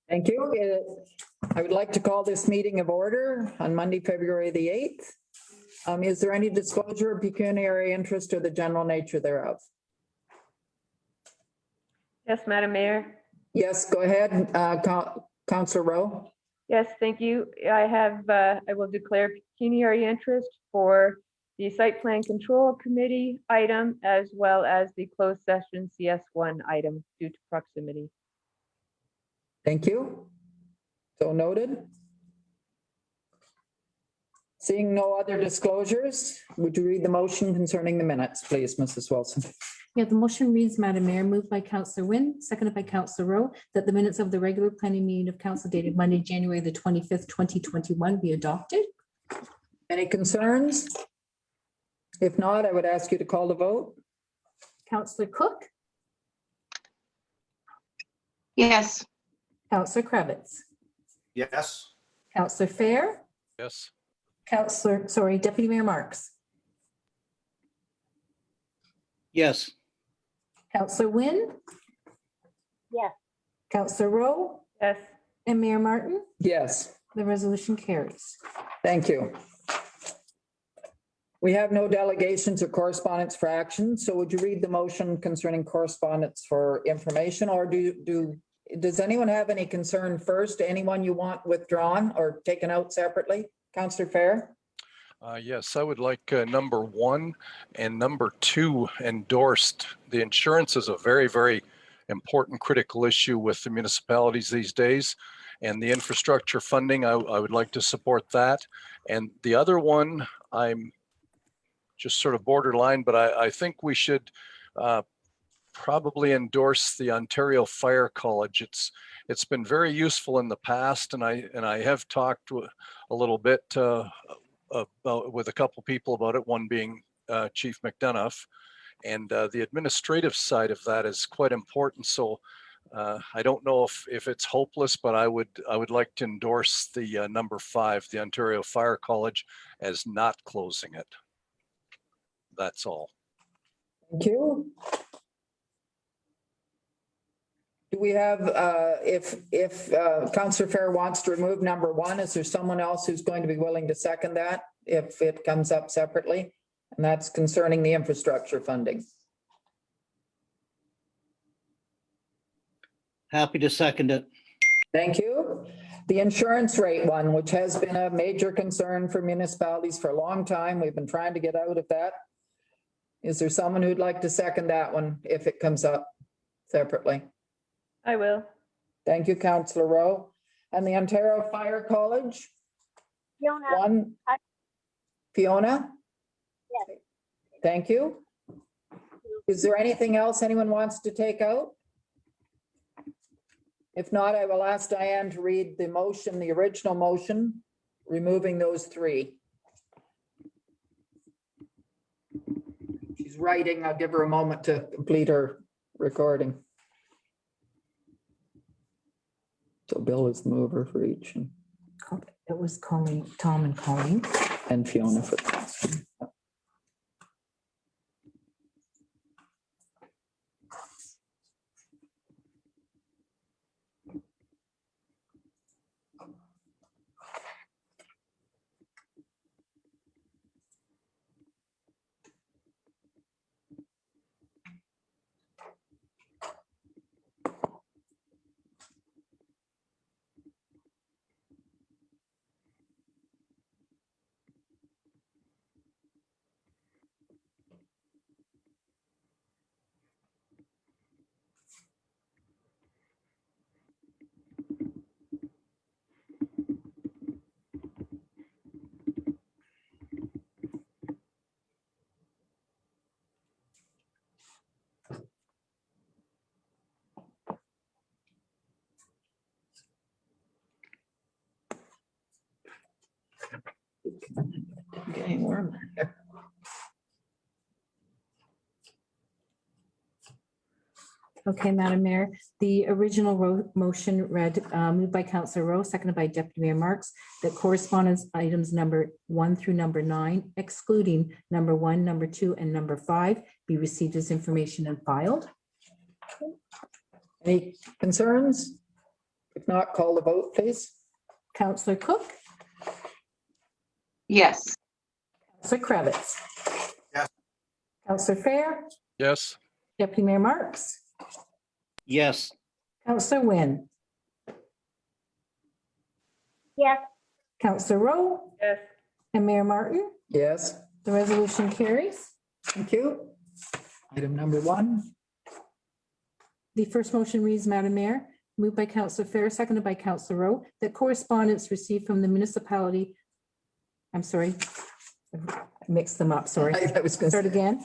Thank you. I would like to call this meeting of order on Monday, February the 8th. Is there any disclosure of pecuniary interest or the general nature thereof? Yes, Madam Mayor. Yes, go ahead, Councillor Rowe. Yes, thank you. I will declare pecuniary interest for the Site Plan Control Committee item as well as the closed session CS1 item due to proximity. Thank you. So noted. Seeing no other disclosures, would you read the motion concerning the minutes, please, Mrs. Wilson? Yeah, the motion reads, Madam Mayor, moved by Councillor Wynne, seconded by Councillor Rowe, that the minutes of the regular planning meeting of council dated Monday, January the 25th, 2021 be adopted. Any concerns? If not, I would ask you to call the vote. Councillor Cook, Yes. Councillor Kravitz, Yes. Councillor Fair, Yes. Deputy Mayor Marks, Yes. Councillor Wynne, Yes. Councillor Rowe, Yes, and Mayor Martin. Yes. The resolution carries. Thank you. We have no delegations or correspondence for action, so would you read the motion concerning correspondence for information, or does anyone have any concern first? Anyone you want withdrawn or taken out separately? Councillor Fair? Yes, I would like number 1 and number 2 endorsed. The insurance is a very, very important critical issue with the municipalities these days, and the infrastructure funding, I would like to support that. And the other one, I'm just sort of borderline, but I think we should probably endorse the Ontario Fire College. It's been very useful in the past, and I have talked a little bit about with a couple people about it, one being Chief McDonough, and the administrative side of that is quite important. So I don't know if it's hopeless, but I would like to endorse the number 5, the Ontario Fire College, as not closing it. That's all. Thank you. Do we have, if Councillor Fair wants to remove number 1, is there someone else who's going to be willing to second that if it comes up separately? And that's concerning the infrastructure funding. Happy to second it. Thank you. The insurance rate one, which has been a major concern for municipalities for a long time. We've been trying to get out of that. Is there someone who'd like to second that one if it comes up separately? I will. Thank you, Councillor Rowe. And the Ontario Fire College? Fiona. One. Fiona? Yes. Thank you. Is there anything else anyone wants to take out? If not, I will ask Diane to read the motion, the original motion, removing those 3. She's writing. I'll give her a moment to complete her recording. So Bill is the mover for each. It was Colleen, Tom and Colleen. And Fiona for that. Okay, Madam Mayor, the original motion read, moved by Councillor Rowe, seconded by Deputy Mayor Marks, that correspondence items number 1 through number 9, excluding number 1, number 2, and number 5, be received as information and filed. Any concerns? If not, call the vote, please. Councillor Cook, Yes. Councillor Kravitz. Yes. Councillor Fair, Yes. Deputy Mayor Marks, Yes. Councillor Wynne, Yes. Councillor Rowe, Yes. and Mayor Martin. Yes, The resolution carries. thank you. Item number 1. The first motion reads, Madam Mayor, moved by Councillor Fair, seconded by Councillor Rowe, that correspondence received from the municipality. I'm sorry, I mixed them up, sorry. I was going Start to, again.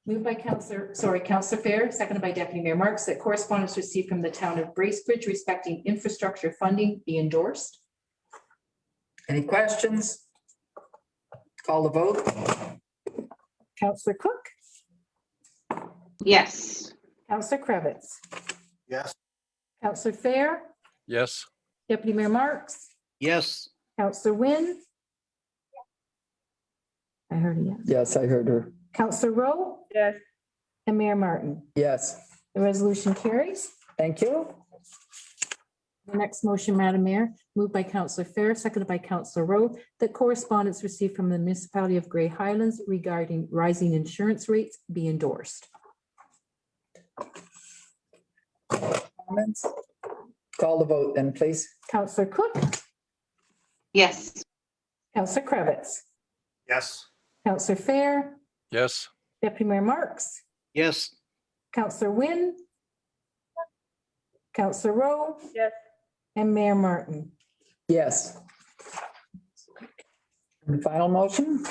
Moved by Councillor Fair, seconded by Deputy Mayor Marks, that correspondence received from the town of Bracebridge respecting infrastructure funding be endorsed. any questions? Call the vote. Councillor Cook, Yes. Councillor Kravitz, Yes. Councillor Fair, Yes. Deputy Mayor Marks, Yes. Councillor Wynne. I heard a yes. Yes, I heard her. Councillor Rowe Yes. and Mayor Martin. Yes, The resolution carries. thank you. The next motion, Madam Mayor, moved by Councillor Fair, seconded by Councillor Rowe, that correspondence received from the Municipality of Grey Highlands regarding rising insurance rates be endorsed. Comments? Call the vote then, please. Councillor Cook, Yes. Councillor Kravitz, Yes. Councillor Fair, Yes. Deputy Mayor Marks, Yes. Councillor Wynne, Councillor Rowe, Yes. and Mayor Martin. Yes. And the final motion?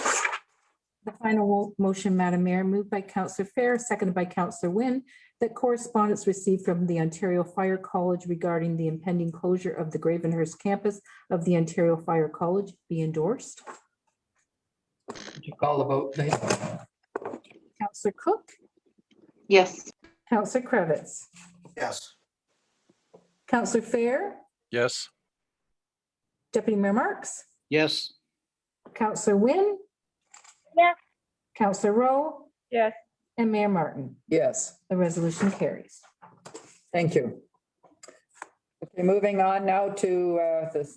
The final motion, Madam Mayor, moved by Councillor Fair, seconded by Councillor Wynne, that correspondence received from the Ontario Fire College regarding the impending closure of the Gravenhurst campus of the Ontario Fire College be endorsed. Would you call the vote, please? Councillor Cook, Yes. Councillor Kravitz, Yes. Councillor Fair, Yes. Deputy Mayor Marks, Yes. Councillor Wynne, Yes. Councillor Rowe, Yes. and Mayor Martin. Yes, The resolution carries. thank you. Okay, moving on now to the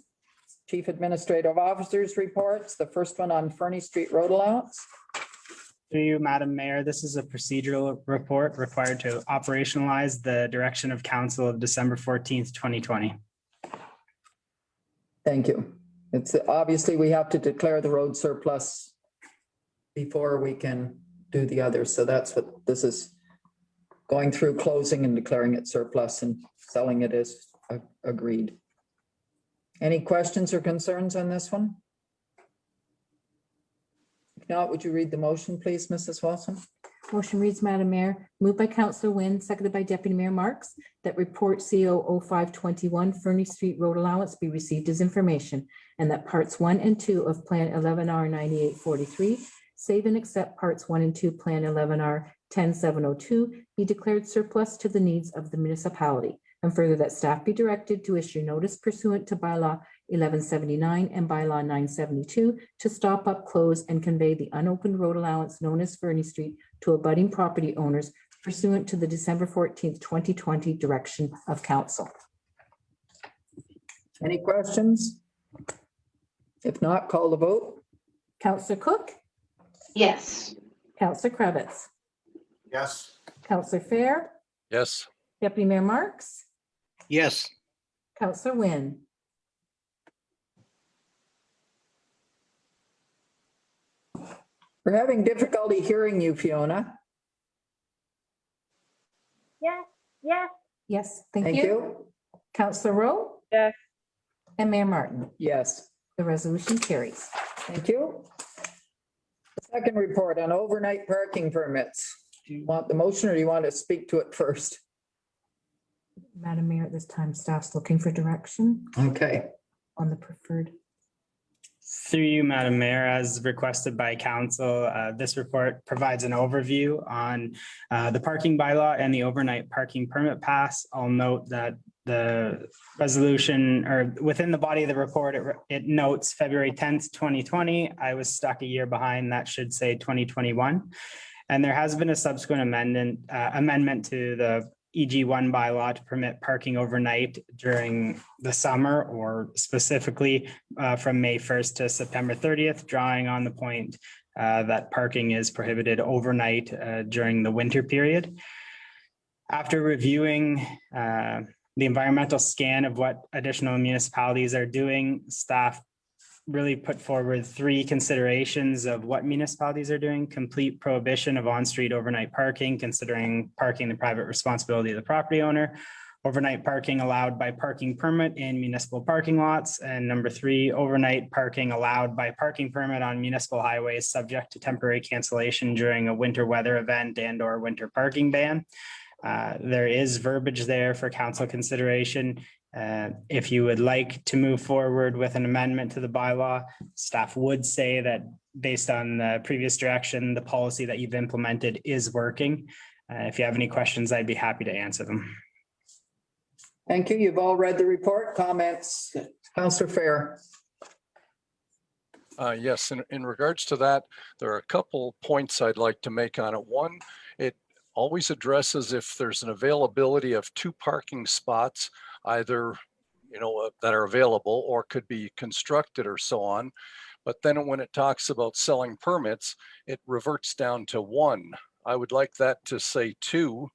Chief Administrative Officer's reports. The first one on Fernie Street Road Allowance. Through you, Madam Mayor, this is a procedural report required to operationalize the direction of council of December 14th, 2020. Thank you. It's obviously we have to declare the road surplus before we can do the others. So that's what this is, going through closing and declaring it surplus and selling it as agreed. Any questions or concerns on this one? If not, would you read the motion, please, Mrs. Wilson? Motion reads, Madam Mayor, moved by Councillor Wynne, seconded by Deputy Mayor Marks, that report CO 0521 Fernie Street Road Allowance be received as information, and that parts 1 and 2 of Plan 11R 9843, save and accept parts 1 and 2 Plan 11R 10702 be declared surplus to the needs of the municipality. And further, that staff be directed to issue notice pursuant to bylaw 1179 and bylaw 972 to stop up, close, and convey the unopened road allowance known as Fernie Street to abutting property owners pursuant to the December 14th, 2020 direction of council. Any questions? If not, call the vote. Councillor Cook, Yes. Councillor Kravitz, Yes. Councillor Fair, Yes. Deputy Mayor Marks, Yes. Councillor Wynne. We're having difficulty hearing you, Fiona. Yes. Yes. Yes, Thank thank you. you. Councillor Rowe Yes. and Mayor Martin. Yes. The resolution carries. Thank you. Second report on overnight parking permits. Do you want the motion or do you want to speak to it first? Madam Mayor, at this time, staff's looking for direction Okay. on the preferred. Through you, Madam Mayor, as requested by council, this report provides an overview on the parking bylaw and the overnight parking permit pass. I'll note that the resolution, or within the body of the report, it notes February 10th, 2020. I was stuck a year behind. That should say 2021. And there has been a subsequent amendment to the EG1 bylaw to permit parking overnight during the summer, or specifically from May 1st to September 30th, drawing on the point that parking is prohibited overnight during the winter period. After reviewing the environmental scan of what additional municipalities are doing, staff really put forward 3 considerations of what municipalities are doing: complete prohibition of on-street overnight parking, considering parking the private responsibility of the property owner; overnight parking allowed by parking permit in municipal parking lots; and number 3, overnight parking allowed by parking permit on municipal highways, subject to temporary cancellation during a winter weather event and or winter parking ban. There is verbiage there for council consideration. If you would like to move forward with an amendment to the bylaw, staff would say that based on the previous direction, the policy that you've implemented is working. If you have any questions, I'd be happy to answer them. Thank you. You've all read the report. Comments? Councillor Fair. Yes, in regards to that, there are a couple points I'd like to make on it. One, it always addresses if there's an availability of 2 parking spots, either, that are available or could be constructed or so on. But then when it talks about selling permits, it reverts down to 1. I would like that to say 2.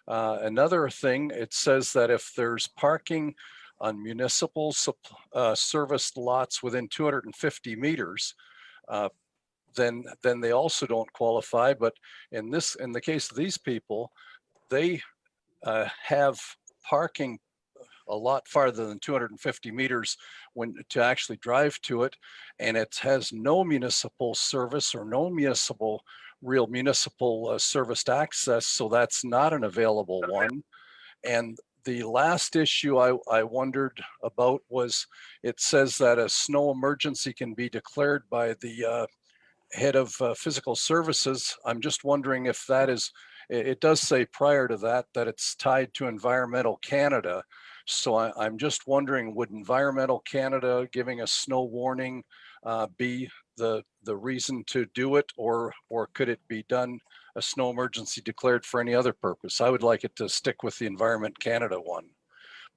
Another thing, it says that if there's parking on municipal serviced lots within 250 meters, then they also don't qualify. But in the case of these people, they have parking a lot farther than 250 meters to actually drive to it, and it has no municipal service or no real municipal serviced access, so that's not an available one. And the last issue I wondered about was, it says that a snow emergency can be declared by the head of physical services. I'm just wondering if that is, it does say prior to that it's tied to Environmental Canada. So I'm just wondering, would Environmental Canada giving a snow warning be the reason to do it, or could it be done, a snow emergency declared for any other purpose? I would like it to stick with the Environment Canada one.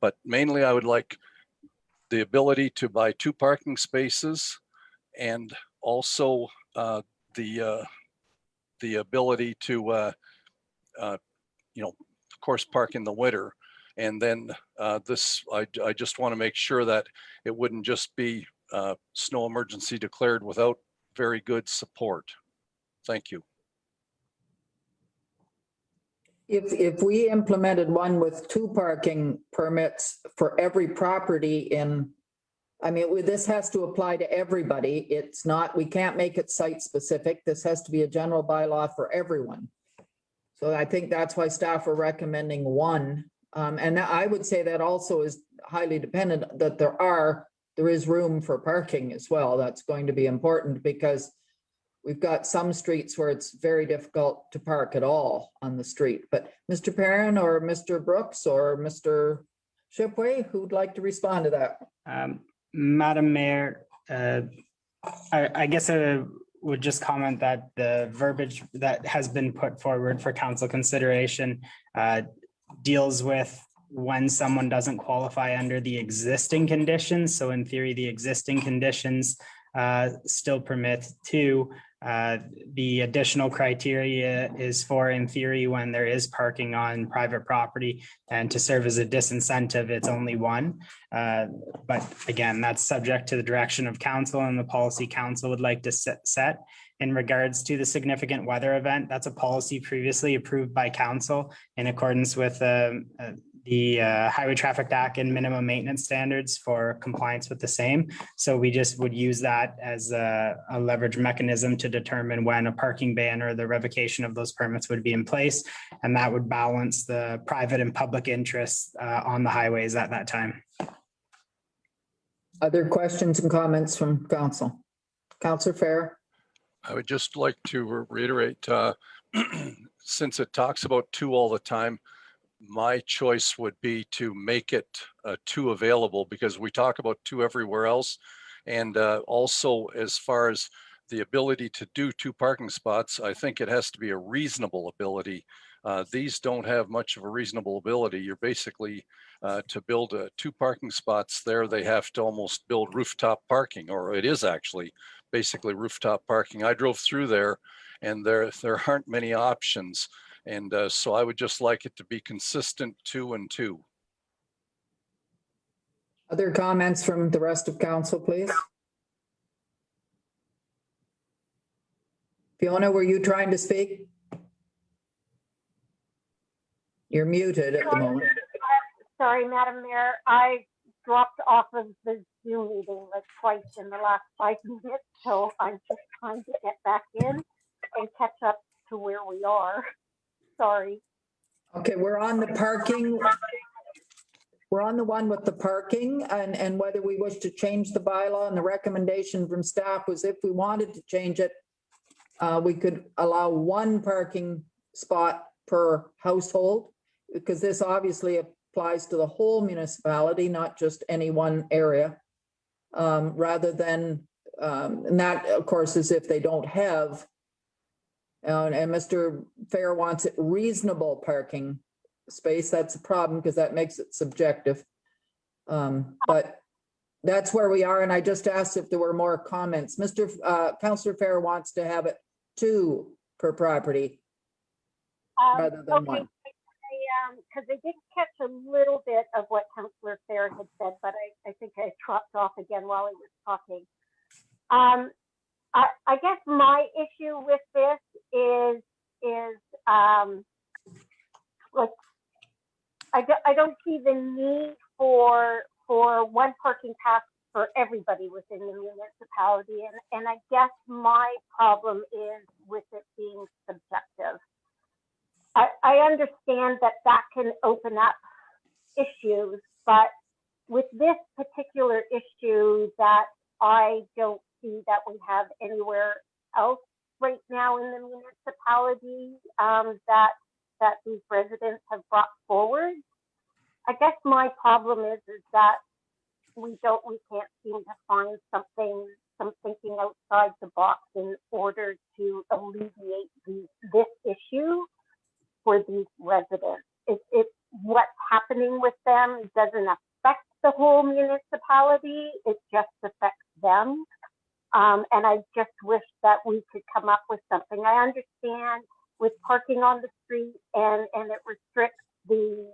But mainly I would like the ability to buy 2 parking spaces, and also the ability to, of course, park in the winter. And then I just want to make sure that it wouldn't just be snow emergency declared without very good support. Thank you. If we implemented one with 2 parking permits for every property this has to apply to everybody. It's not, we can't make it site specific. This has to be a general bylaw for everyone. So I think that's why staff are recommending 1. And I would say that also is highly dependent that there is room for parking as well. That's going to be important, because we've got some streets where it's very difficult to park at all on the street. But Mr. Perrin or Mr. Brooks or Mr. Shipway, who'd like to respond to that? Madam Mayor, I guess I would just comment that the verbiage that has been put forward for council consideration deals with when someone doesn't qualify under the existing conditions. So in theory, the existing conditions still permit 2. The additional criteria is for, in theory, when there is parking on private property, and to serve as a disincentive, it's only 1. But again, that's subject to the direction of council and the policy council would like to set. In regards to the significant weather event, that's a policy previously approved by council in accordance with the Highway Traffic Act and minimum maintenance standards for compliance with the same. So we just would use that as a leverage mechanism to determine when a parking ban or the revocation of those permits would be in place. And that would balance the private and public interests on the highways at that time. Other questions and comments from council? Councillor Fair. I would just like to reiterate, since it talks about two all the time, my choice would be to make it two available, because we talk about two everywhere else. And also, as far as the ability to do two parking spots, I think it has to be a reasonable ability. These don't have much of a reasonable ability. You're basically, to build two parking spots there, they have to almost build rooftop parking, or it is actually basically rooftop parking. I drove through there and there aren't many options. And so I would just like it to be consistent 2 and 2. Other comments from the rest of council, please? Fiona, were you trying to speak? You're muted at the moment. Sorry, Madam Mayor, I dropped off of the Zoom meeting like twice in the last 5 minutes, so I'm just trying to get back in and catch up to where we are. Sorry. Okay, we're on the parking. We're on the one with the parking and whether we wish to change the bylaw, and the recommendation from staff was if we wanted to change it, we could allow one parking spot per household, because this obviously applies to the whole municipality, not just any one area. Rather than, and that of course is if they don't have, and Mr. Fair wants it reasonable parking space. That's a problem because that makes it subjective. But that's where we are. And I just asked if there were more comments. Councillor Fair wants to have it 2 per property rather than Okay. 1. Because I did catch a little bit of what Councillor Fair had said, but I think I dropped off again while he was talking. I guess my issue with this is like I don't see the need for one parking pass for everybody within the municipality, and I guess my problem is with it being subjective. I understand that can open up issues, but with this particular issue that I don't see that we have anywhere else right now in the municipality that these residents have brought forward, I guess my problem is that we can't seem to find some thinking outside the box in order to alleviate this issue for these residents. It's what's happening with them doesn't affect the whole municipality, it just affects them. And I just wish that we could come up with something. I understand with parking on the street and it restricts the,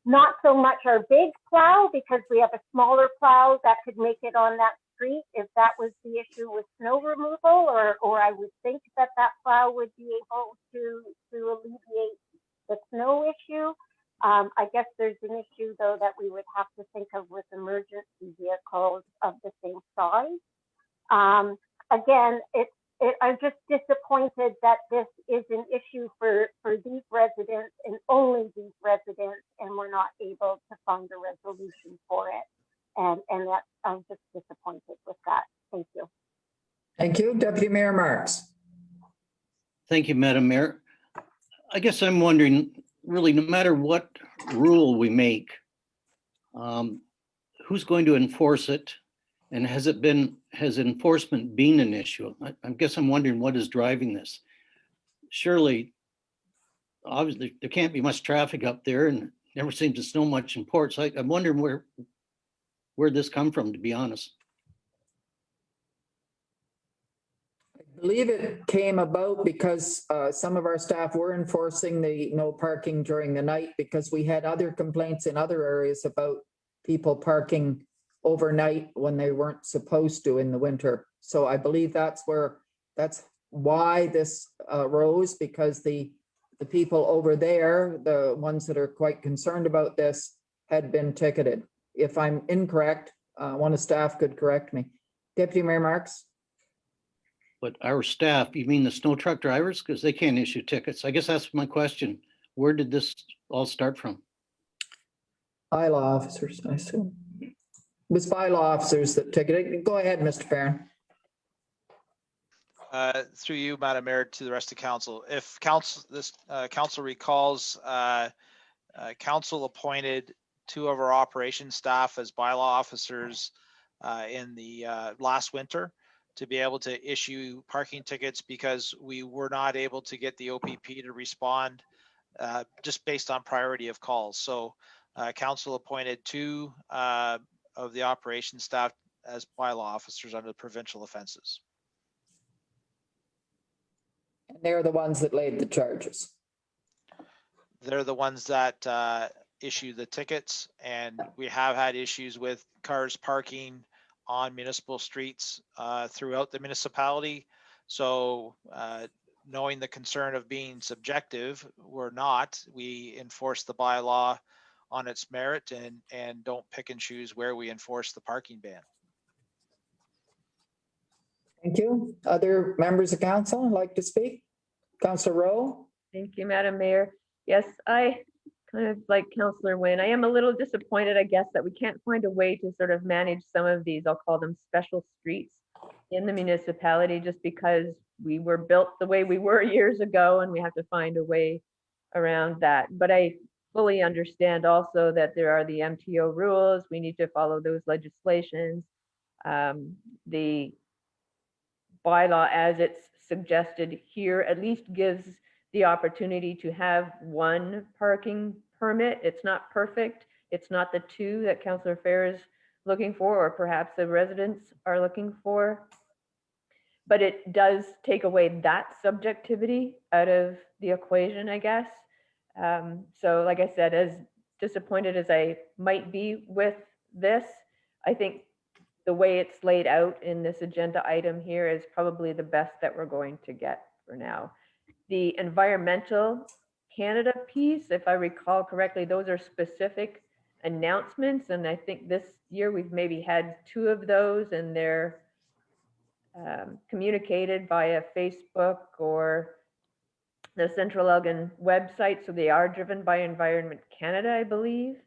not so much our big plow, because we have a smaller plow that could make it on that street if that was the issue with snow removal, or I would think that plow would be able to alleviate the snow issue. I guess there's an issue though that we would have to think of with emergency vehicles of the same size. Again, I'm just disappointed that this is an issue for these residents and only these residents, and we're not able to find a resolution for it. And that I'm just disappointed with that. Thank you. Thank you. Deputy Mayor Marks. Thank you, Madam Mayor. I guess I'm wondering, really, no matter what rule we make, who's going to enforce it? And has enforcement been an issue? I guess I'm wondering what is driving this. Surely, obviously, there can't be much traffic up there and it never seems to snow much in port. So I'm wondering where this come from, to be honest. I believe it came about because some of our staff were enforcing the no parking during the night, because we had other complaints in other areas about people parking overnight when they weren't supposed to in the winter. So I believe that's why this arose, because the people over there, the ones that are quite concerned about this, had been ticketed. If I'm incorrect, one of staff could correct me. Deputy Mayor Marks. But our staff, you mean the snow truck drivers? Because they can't issue tickets. I guess that's my question. Where did this all start from? Bylaw officers, I assume. was bylaw officers that ticketed. Go ahead, Mr. Farren. Through you, Madam Mayor, to the rest of council. If council, council recalls, council appointed 2 of our operations staff as bylaw officers in the last winter to be able to issue parking tickets because we were not able to get the OPP to respond just based on priority of calls. So council appointed 2 of the operations staff as bylaw officers under provincial offenses. They're the ones that laid the charges. They're the ones that issue the tickets, and we have had issues with cars parking on municipal streets throughout the municipality. So knowing the concern of being subjective, we enforce the bylaw on its merit and don't pick and choose where we enforce the parking ban. Thank you. Other members of council would like to speak? Councillor Rowe? Thank you, Madam Mayor. Yes, I kind of like Councillor Wynn. I am a little disappointed, I guess, that we can't find a way to sort of manage some of these, I'll call them special streets in the municipality, just because we were built the way we were years ago and we have to find a way around that. But I fully understand also that there are the MTO rules. We need to follow those legislations. The bylaw as it's suggested here at least gives the opportunity to have 1 parking permit. It's not perfect. It's not the 2 that Councillor Fair is looking for, or perhaps the residents are looking for. But it does take away that subjectivity out of the equation, I guess. So like I said, as disappointed as I might be with this, I think the way it's laid out in this agenda item here is probably the best that we're going to get for now. The environmental Canada piece, if I recall correctly, those are specific announcements. And I think this year we've maybe had 2 of those, and they're communicated via Facebook or the Central Elgin website. So they are driven by Environment Canada, I believe.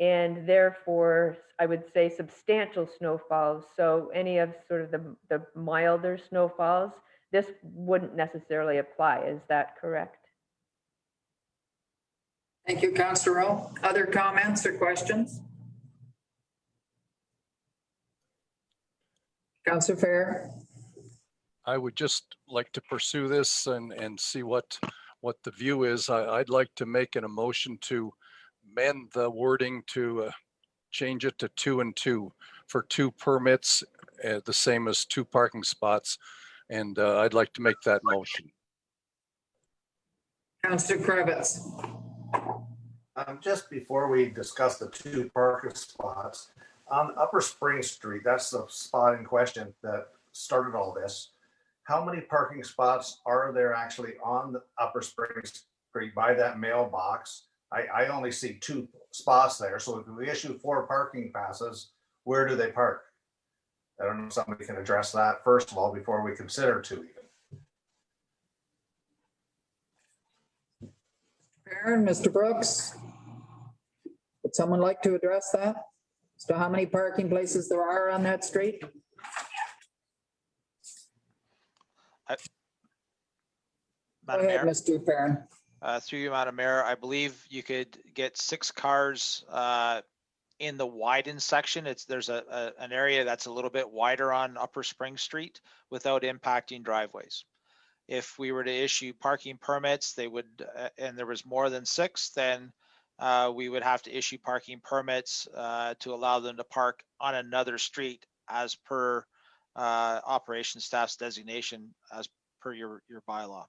And therefore, I would say substantial snowfalls. So any of sort of the milder snowfalls, this wouldn't necessarily apply. Is that correct? Thank you, Councillor Rowe. Other comments or questions? Councillor Fair? I would just like to pursue this and see what the view is. I'd like to make an motion to amend the wording to change it to 2 and 2 for 2 permits, the same as 2 parking spots. And I'd like to make that motion. Councillor Kravitz? Just before we discuss the 2 parking spots, on Upper Spring Street, that's the spot in question that started all this. How many parking spots are there actually on the Upper Spring Street by that mailbox? I only see 2 spots there. So if we issue 4 parking passes, where do they park? I don't know if somebody can address that first of all before we consider 2 even. Aaron, Mr. Brooks? Would someone like to address that? As to how many parking places there are on that street? Go Madam ahead, Mayor, Mr. Farren. through you, Madam Mayor, I believe you could get 6 cars in the widened section. There's an area that's a little bit wider on Upper Spring Street without impacting driveways. If we were to issue parking permits, they would, and there was more than 6, then we would have to issue parking permits to allow them to park on another street as per operations staff's designation as per your bylaw.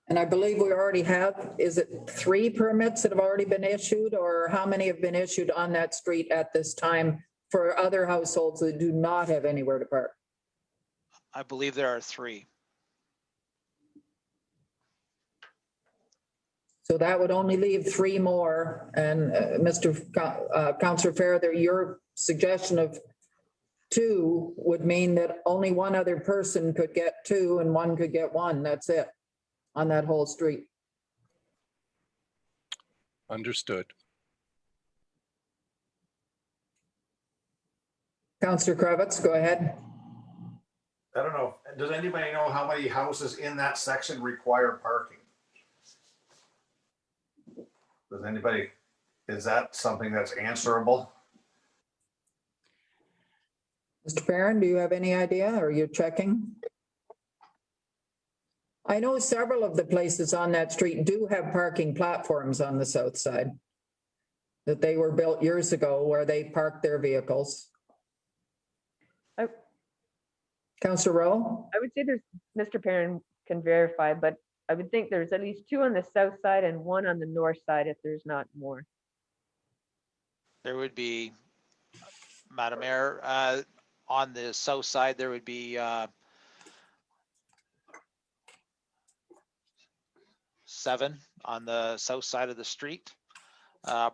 And I believe we already have, is it 3 permits that have already been issued, or how many have been issued on that street at this time for other households that do not have anywhere to park? I believe there are 3. So that would only leave 3 more. And Councillor Fair, your suggestion of 2 would mean that only 1 other person could get 2 and 1 could get 1. That's it on that whole street. Understood. Councillor Kravitz, go ahead. I don't know. Does anybody know how many houses in that section require parking? Does anybody, is that something that's answerable? Mr. Perrin, do you have any idea, or you're checking? I know several of the places on that street do have parking platforms on the south side, that they were built years ago where they park their vehicles. Oh. Councillor Rowe? I would say there's, Mr. Perrin can verify, but I would think there's at least 2 on the south side and 1 on the north side if there's not more. There would be, Madam Mayor, on the south side, there would be 7 on the south side of the street.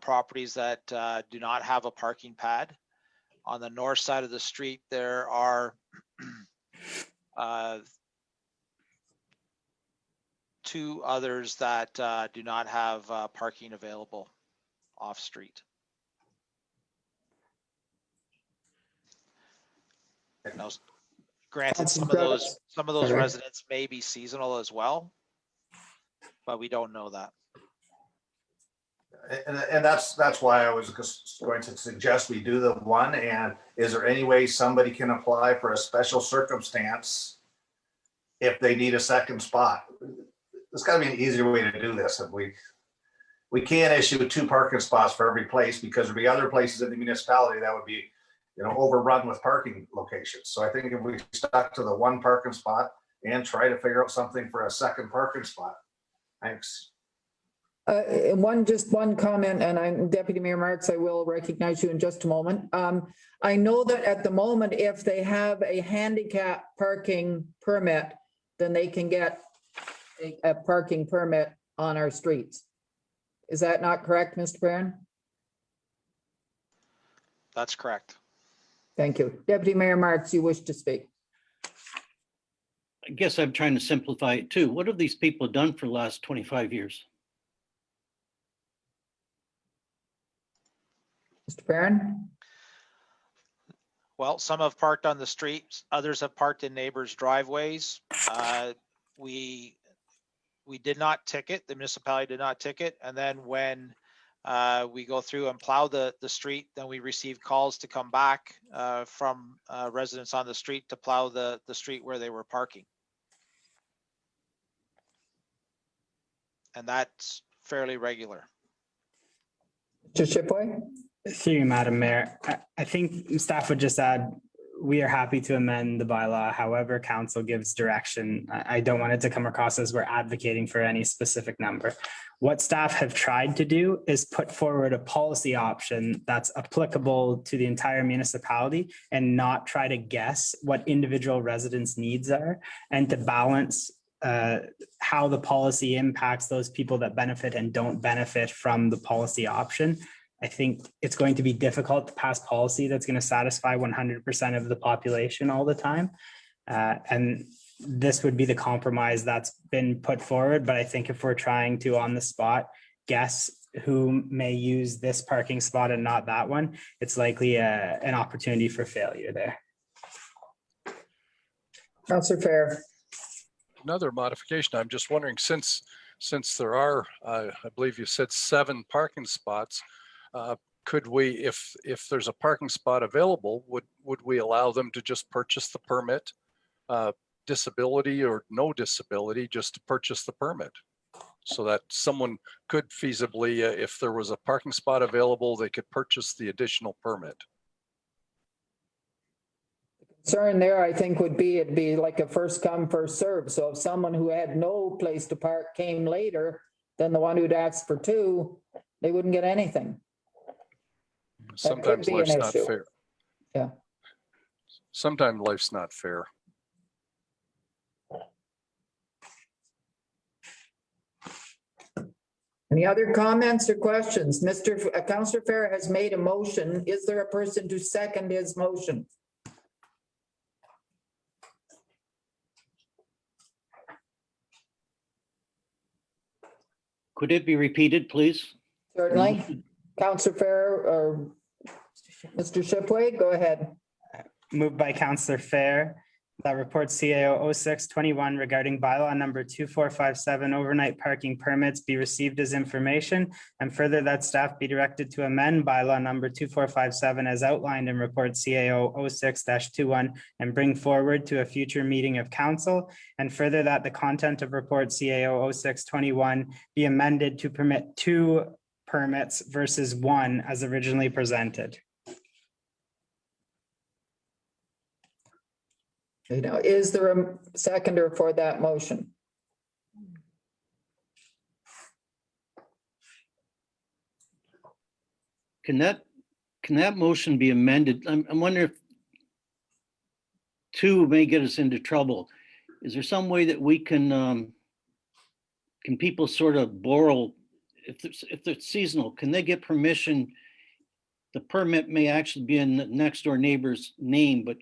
Properties that do not have a parking pad. On the north side of the street, there are 2 others that do not have parking available off street. Now, granted, some of those Sorry. residents may be seasonal as well, but we don't know that. And that's why I was just going to suggest we do the 1. And is there any way somebody can apply for a special circumstance if they need a second spot? There's got to be an easier way to do this. If we can't issue 2 parking spots for every place, because there'd be other places in the municipality that would be, overrun with parking locations. So I think if we stuck to the 1 parking spot and try to figure out something for a second parking spot. Thanks. Just one comment, and I'm Deputy Mayor Marks, I will recognize you in just a moment. I know that at the moment, if they have a handicap parking permit, then they can get a parking permit on our streets. Is that not correct, Mr. Perrin? That's correct. Thank you. Deputy Mayor Marks, you wish to speak. I guess I'm trying to simplify it too. What have these people done for the last 25 years? Mr. Perrin? Well, some have parked on the streets, others have parked in neighbors' driveways. We did not ticket, the municipality did not ticket. And then when we go through and plow the street, then we receive calls to come back from residents on the street to plow the street where they were parking. And that's fairly regular. Mr. Shipway? Through you, Madam Mayor, I think staff would just add, we are happy to amend the bylaw however council gives direction. I don't want it to come across as we're advocating for any specific number. What staff have tried to do is put forward a policy option that's applicable to the entire municipality and not try to guess what individual residents' needs are, and to balance how the policy impacts those people that benefit and don't benefit from the policy option. I think it's going to be difficult to pass policy that's going to satisfy 100% of the population all the time. And this would be the compromise that's been put forward. But I think if we're trying to, on the spot, guess who may use this parking spot and not that one, it's likely an opportunity for failure there. Councillor Fair. Another modification. I'm just wondering, since there are, I believe you said 7 parking spots, could we, if there's a parking spot available, would we allow them to just purchase the permit, disability or no disability, just to purchase the permit? So that someone could feasibly, if there was a parking spot available, they could purchase the additional permit. Concern there, I think, would be, it'd be like a first come, first serve. So if someone who had no place to park came later than the one who'd asked for 2, they wouldn't get anything. Sometimes be an life's not issue. fair. Yeah. Sometimes life's not fair. Any other comments or questions? Councillor Fair has made a motion. Is there a person to second his motion? Could it be repeated, please? Certainly. Councillor Fair or Mr. Shipway, go ahead. Moved by Counselor Fair, that report CAO 0621 regarding bylaw number 2457 overnight parking permits be received as information, and further that staff be directed to amend bylaw number 2457 as outlined in report CAO 06-21 and bring forward to a future meeting of council, and further that the content of report CAO 0621 be amended to permit 2 permits versus 1 as originally presented. You know, is there a seconder for that motion? Can that motion be amended? I'm wondering if 2 may get us into trouble. Is there some way that we can people sort of borrow, if it's seasonal, can they get permission? The permit may actually be in the next door neighbor's name, but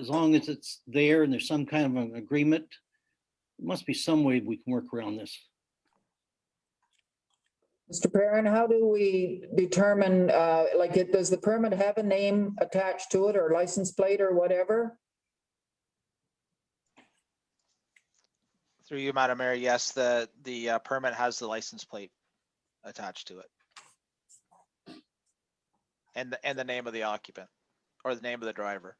as long as it's there and there's some kind of an agreement, there must be some way we can work around this. Mr. Perrin, how do we determine, does the permit have a name attached to it or license plate or whatever? Through you, Madam Mayor, yes, the permit has the license plate attached to it. And the name of the occupant or the name of the driver.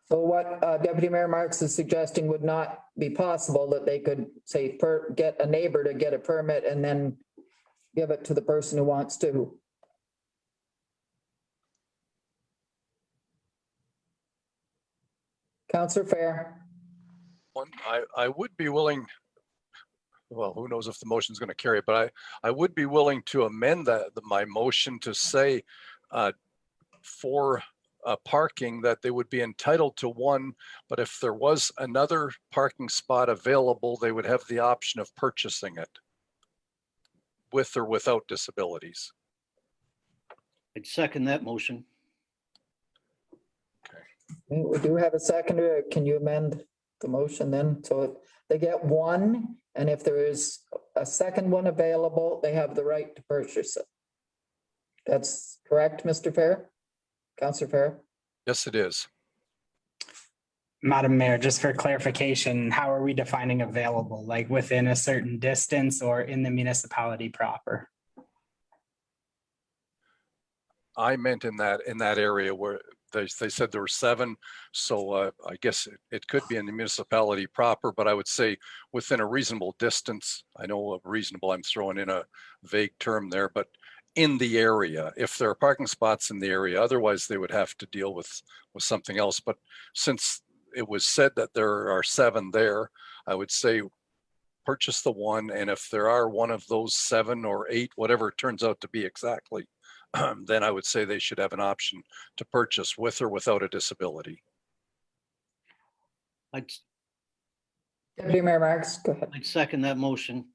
So what Deputy Mayor Marks is suggesting would not be possible, that they could say get a neighbor to get a permit and then give it to the person who wants to. Councillor Fair. I would be willing, well, who knows if the motion is going to carry it, but I would be willing to amend my motion to say for parking that they would be entitled to 1, but if there was another parking spot available, they would have the option of purchasing it with or without disabilities. I'd second that motion. We do have a seconder. Can you amend the motion then? So they get 1, and if there is a second one available, they have the right to purchase it. That's correct, Mr. Fair? Councillor Fair? Yes, it is. Madam Mayor, just for clarification, how are we defining available? Like within a certain distance or in the municipality proper? I meant in that area where they said there were 7. So I guess it could be in the municipality proper, but I would say within a reasonable distance. I know reasonable, I'm throwing in a vague term there, but in the area, if there are parking spots in the area, otherwise they would have to deal with something else. But since it was said that there are 7 there, I would say purchase the 1. And if there are one of those 7 or 8, whatever it turns out to be exactly, then I would say they should have an option to purchase with or without a disability. Deputy Mayor Marks, go ahead. I'd second that motion.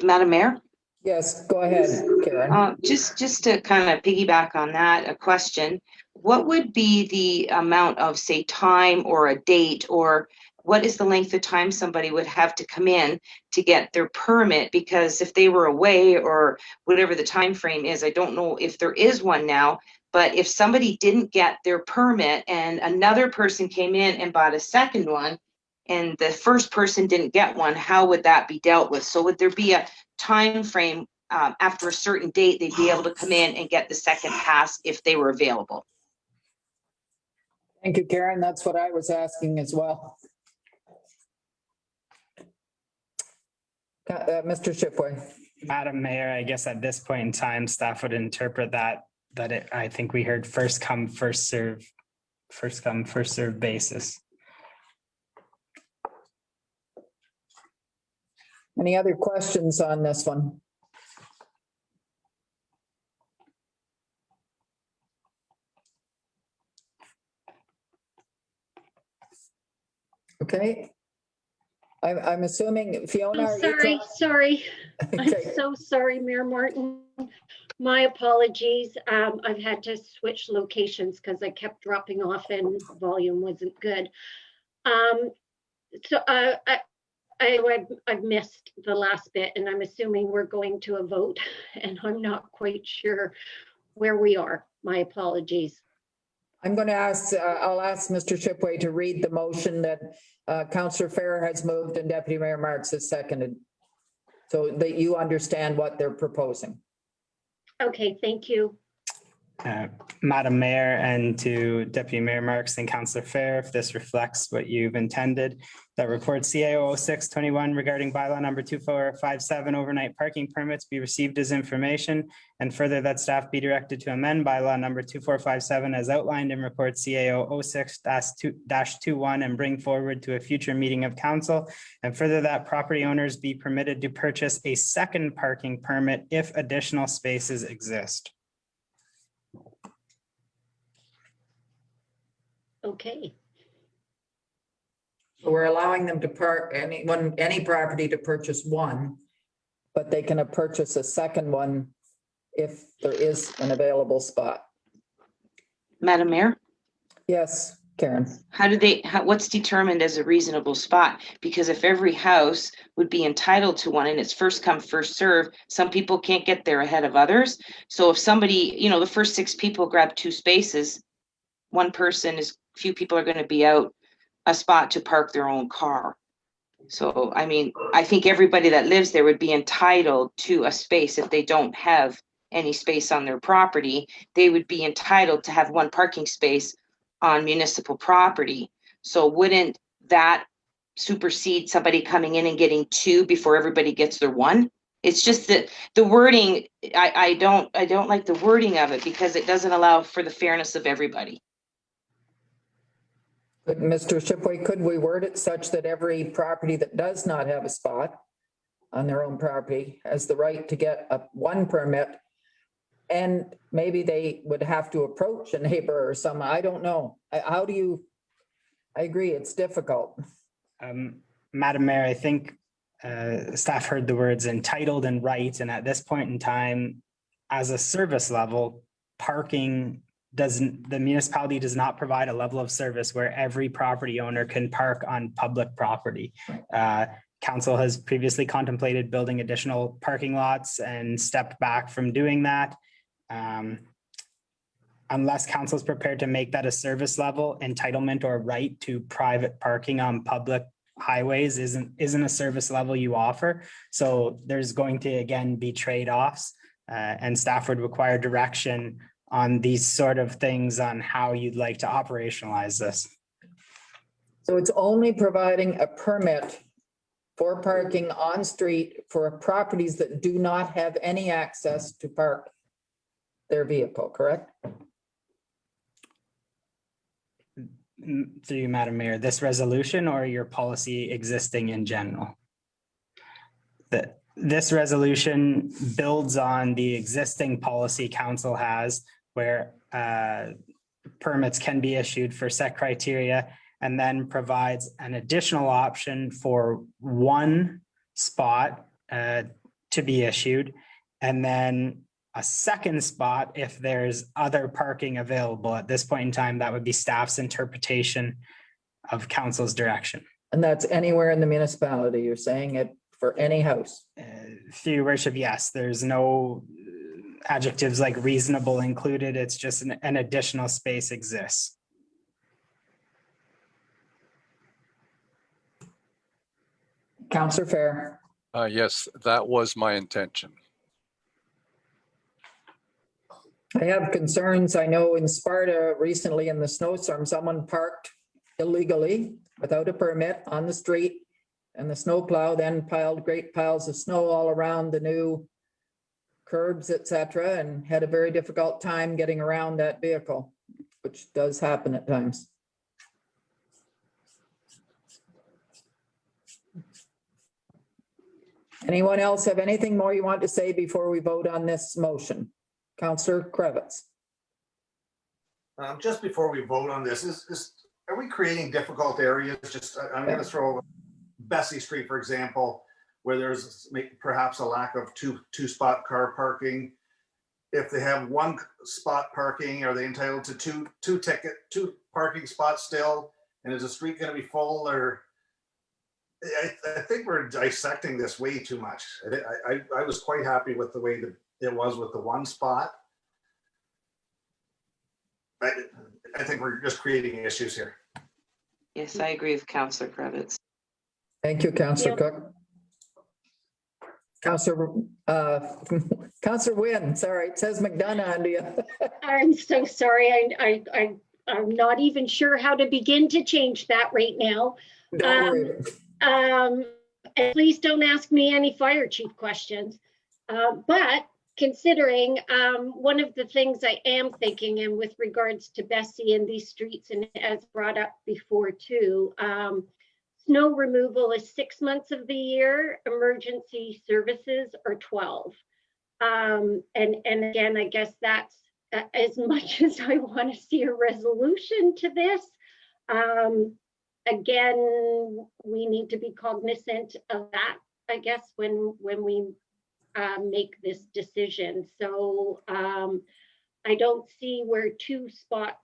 Madam Mayor? Yes, go ahead, Karen. Just to kind of piggyback on that, a question. What would be the amount of, say, time or a date, or what is the length of time somebody would have to come in to get their permit? Because if they were away or whatever the time frame is, I don't know if there is one now, but if somebody didn't get their permit and another person came in and bought a second one, and the first person didn't get one, how would that be dealt with? So would there be a time frame after a certain date they'd be able to come in and get the second pass if they were available? Thank you, Karen. That's what I was asking as well. Mr. Shipway. Madam Mayor, I guess at this point in time, staff would interpret that I think we heard first come, first serve basis. Any other questions on this one? Okay. I'm assuming Fiona. Oh, sorry. I'm so sorry, Mayor Martin. My apologies. I've had to switch locations because I kept dropping off and volume wasn't good. So I've missed the last bit, and I'm assuming we're going to a vote, and I'm not quite sure where we are. My apologies. I'm going to ask, I'll ask Mr. Shipway to read the motion that Councillor Fair has moved and Deputy Mayor Marks has seconded, so that you understand what they're proposing. Okay, thank you. Madam Mayor, and to Deputy Mayor Marks and Councillor Fair, if this reflects what you've intended, that report CAO 0621 regarding bylaw number 2457 overnight parking permits be received as information, and further that staff be directed to amend bylaw number 2457 as outlined in report CAO 06-21 and bring forward to a future meeting of council, and further that property owners be permitted to purchase a second parking permit if additional spaces exist. Okay, So we're allowing them to park any property to purchase one, but they can purchase a second one if there is an available spot. Madam Mayor, Yes, Karen. what's determined as a reasonable spot? Because if every house would be entitled to one and it's first come, first serve, some people can't get there ahead of others. So if somebody, the first 6 people grab 2 spaces, few people are going to be out a spot to park their own car. So, I mean, I think everybody that lives there would be entitled to a space. If they don't have any space on their property, they would be entitled to have 1 parking space on municipal property. So wouldn't that supersede somebody coming in and getting 2 before everybody gets their 1? It's just that the wording, I don't like the wording of it because it doesn't allow for the fairness of everybody. But Mr. Shipway, could we word it such that every property that does not have a spot on their own property has the right to get one permit? And maybe they would have to approach a neighbor or someone. I don't know. I agree, it's difficult. Madam Mayor, I think staff heard the words entitled and right, and at this point in time, as a service level, the municipality does not provide a level of service where every property owner can park on public property. Council has previously contemplated building additional parking lots and stepped back from doing that. Unless council is prepared to make that a service level entitlement or right to private parking on public highways isn't a service level you offer. So there's going to again be trade-offs and staff would require direction on these sort of things on how you'd like to operationalize this. So it's only providing a permit for parking on street for properties that do not have any access to park their vehicle, correct? Through you, Madam Mayor, this resolution or your policy existing in general? This resolution builds on the existing policy council has where permits can be issued for set criteria and then provides an additional option for 1 spot to be issued, and then a second spot if there's other parking available. At this point in time, that would be staff's interpretation of council's direction. And that's anywhere in the municipality, you're saying it for any house? Through your worship, yes, there's no adjectives like reasonable included. It's just an additional space exists. Councillor Fair. Yes, that was my intention. I have concerns. I know in Sparta recently in the snowstorm, someone parked illegally without a permit on the street, and the snowplow then piled great piles of snow all around the new curbs, etc., and had a very difficult time getting around that vehicle, which does happen at times. Anyone else have anything more you want to say before we vote on this motion? Councillor Kravitz. Just before we vote on this, are we creating difficult areas? I'm going to throw Bessie Street, for example, where there's perhaps a lack of two-spot car parking. If they have 1 spot parking, are they entitled to two parking spots still? And is the street going to be full? Or I think we're dissecting this way too much. I was quite happy with the way that it was with the 1 spot. I think we're just creating issues here. Yes, I agree with Councillor Kravitz. Thank you, Councillor Yeah. Cook. Councillor Wynn, sorry, it says McDonough under you. I'm so sorry. I'm not even sure how to begin to change that right now. Don't worry. And please don't ask me any fire chief questions. But considering one of the things I am thinking, and with regards to Bessie and these streets, and as brought up before too, snow removal is 6 months of the year, emergency services are 12. And again, I guess that's as much as I want to see a resolution to this. Again, we need to be cognizant of that, I guess, when we make this decision. So I don't see where 2 spots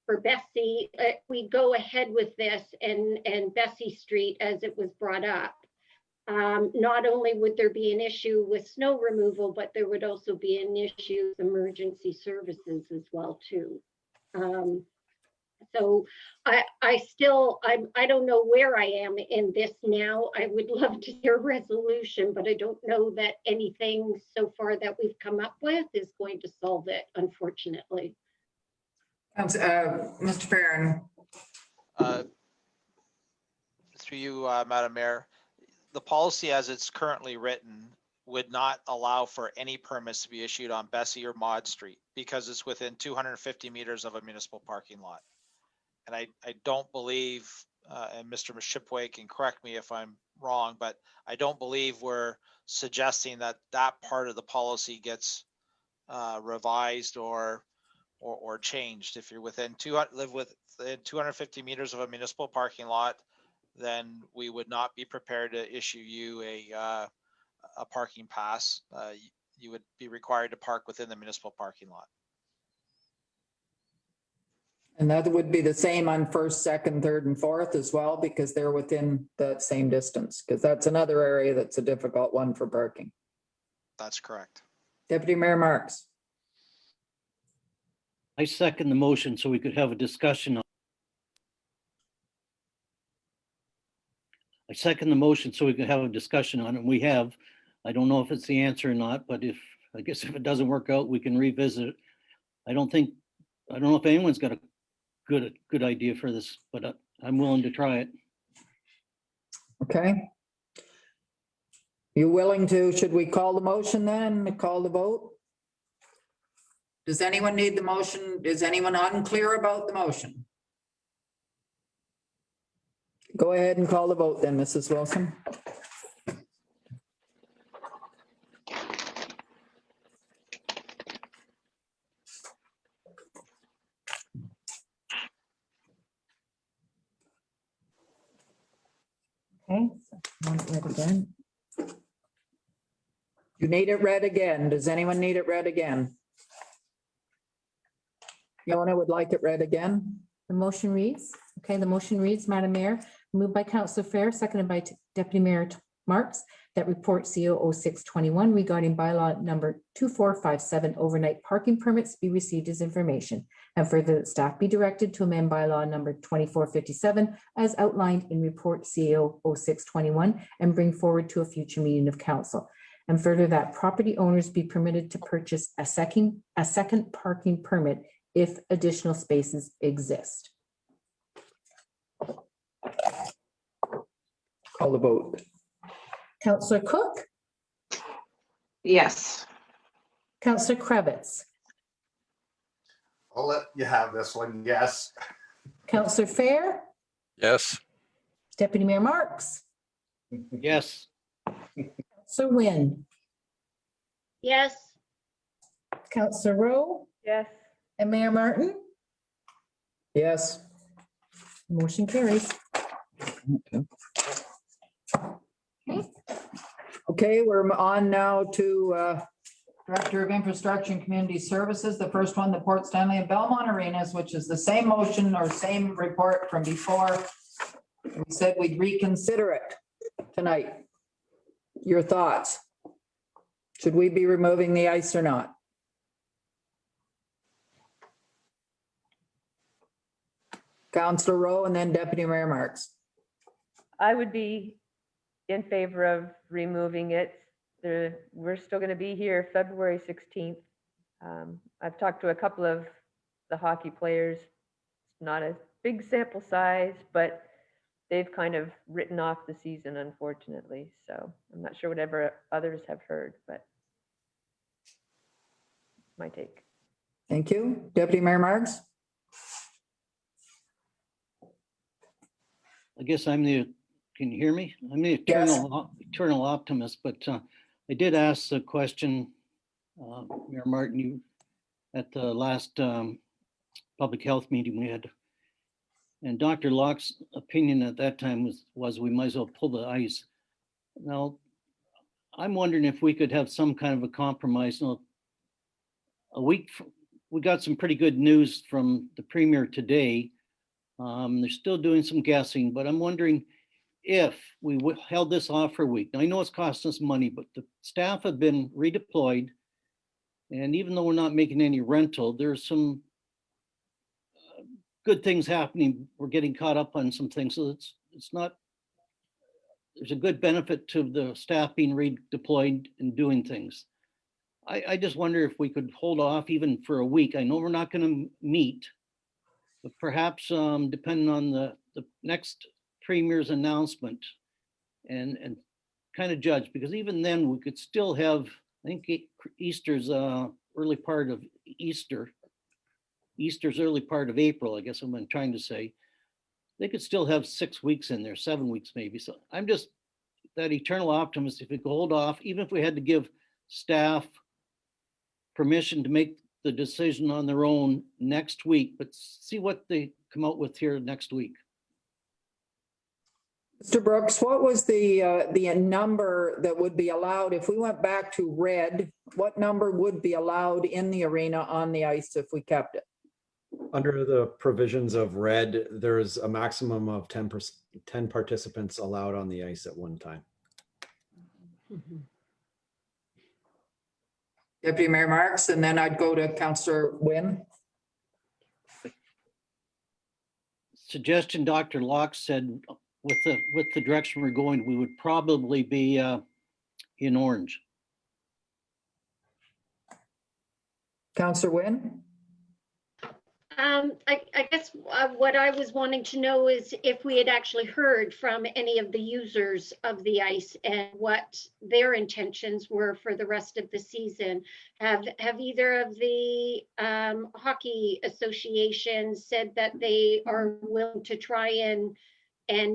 for Bessie, we go ahead with this and Bessie Street, as it was brought up. Not only would there be an issue with snow removal, but there would also be an issue with emergency services as well too. So I don't know where I am in this now. I would love to hear a resolution, but I don't know that anything so far that we've come up with is going to solve it, unfortunately. Mr. Farron. Through you, Madam Mayor, the policy as it's currently written would not allow for any permits to be issued on Bessie or Maud Street because it's within 250 meters of a municipal parking lot. And I don't believe, and Mr. Shipway can correct me if I'm wrong, but I don't believe we're suggesting that that part of the policy gets revised or changed. If you're live within 250 meters of a municipal parking lot, then we would not be prepared to issue you a parking pass. You would be required to park within the municipal parking lot. And that would be the same on 1st, 2nd, 3rd, and 4th as well, because they're within that same distance, because that's another area that's a difficult one for parking. That's correct. Deputy Mayor Marks. I second the motion so we could have a discussion. I second the motion so we could have a discussion on it. We have, I don't know if it's the answer or not, but I guess if it doesn't work out, we can revisit it. I don't know if anyone's got a good idea for this, but I'm willing to try it. Okay. You willing to, should we call the motion then, call the vote? Does anyone need the motion? Is anyone unclear about the motion? Go ahead and call the vote then, Mrs. Wilson. Okay, so want it read again. You need it read again. Does anyone need it read again? Fiona would like it read again. The motion reads, Madam Mayor, moved by Councillor Fair, seconded by Deputy Mayor Marks, that report CO 0621 regarding bylaw number 2457 overnight parking permits be received as information, and further that staff be directed to amend bylaw number 2457 as outlined in report CO 0621 and bring forward to a future meeting of council. And further that property owners be permitted to purchase a second parking permit if additional spaces exist. Call the vote. Councillor Cook, Yes. Councillor Kravitz, I'll let you have this one. Yes. Councillor Fair, Yes. Deputy Mayor Marks, Yes, Councillor Wynn, Yes, Councillor Rowe, Yes, and Mayor Martin. Yes. Motion carries. Okay, we're on now to Director of Infrastructure and Community Services. The first one, the Port Stanley and Belmont Arenas, which is the same motion or same report from before. We said we'd reconsider it tonight. Your thoughts? Should we be removing the ice or not? Councillor Rowe, and then Deputy Mayor Marks. I would be in favor of removing it. We're still going to be here February 16th. I've talked to a couple of the hockey players. It's not a big sample size, but they've kind of written off the season, unfortunately. So I'm not sure whatever others have heard, but my take. Thank you. Deputy Mayor Marks? I guess can you hear me? I'm the eternal optimist, but I did ask the question, Mayor Martin, you at the last public health meeting we had. And Dr. Locke's opinion at that time was we might as well pull the ice. Now, I'm wondering if we could have some kind of a compromise. Now, we got some pretty good news from the Premier today. They're still doing some guessing, but I'm wondering if we held this off for a week. Now, I know it's costing us money, but the staff have been redeployed. And even though we're not making any rental, there's some good things happening. We're getting caught up on some things. So there's a good benefit to the staff being redeployed and doing things. I just wonder if we could hold off even for a week. I know we're not going to meet, but perhaps depending on the next Premier's announcement and kind of judge, because even then we could still have, I think Easter's early part of Easter's early part of April, I guess I'm trying to say. They could still have 6 weeks in there, 7 weeks maybe. So I'm just that eternal optimist. If we could hold off, even if we had to give staff permission to make the decision on their own next week, but see what they come out with here next week. Mr. Brooks, what was the number that would be allowed if we went back to red? What number would be allowed in the arena on the ice if we kept it? Under the provisions of red, there's a maximum of 10 participants allowed on the ice at one time. Deputy Mayor Marks, and then I'd go to Councillor Wynne. Suggestion Dr. Locke said with the direction we're going, we would probably be in orange. Councillor Wynne? I guess what I was wanting to know is if we had actually heard from any of the users of the ice and what their intentions were for the rest of the season. Have either of the hockey associations said that they are willing to try and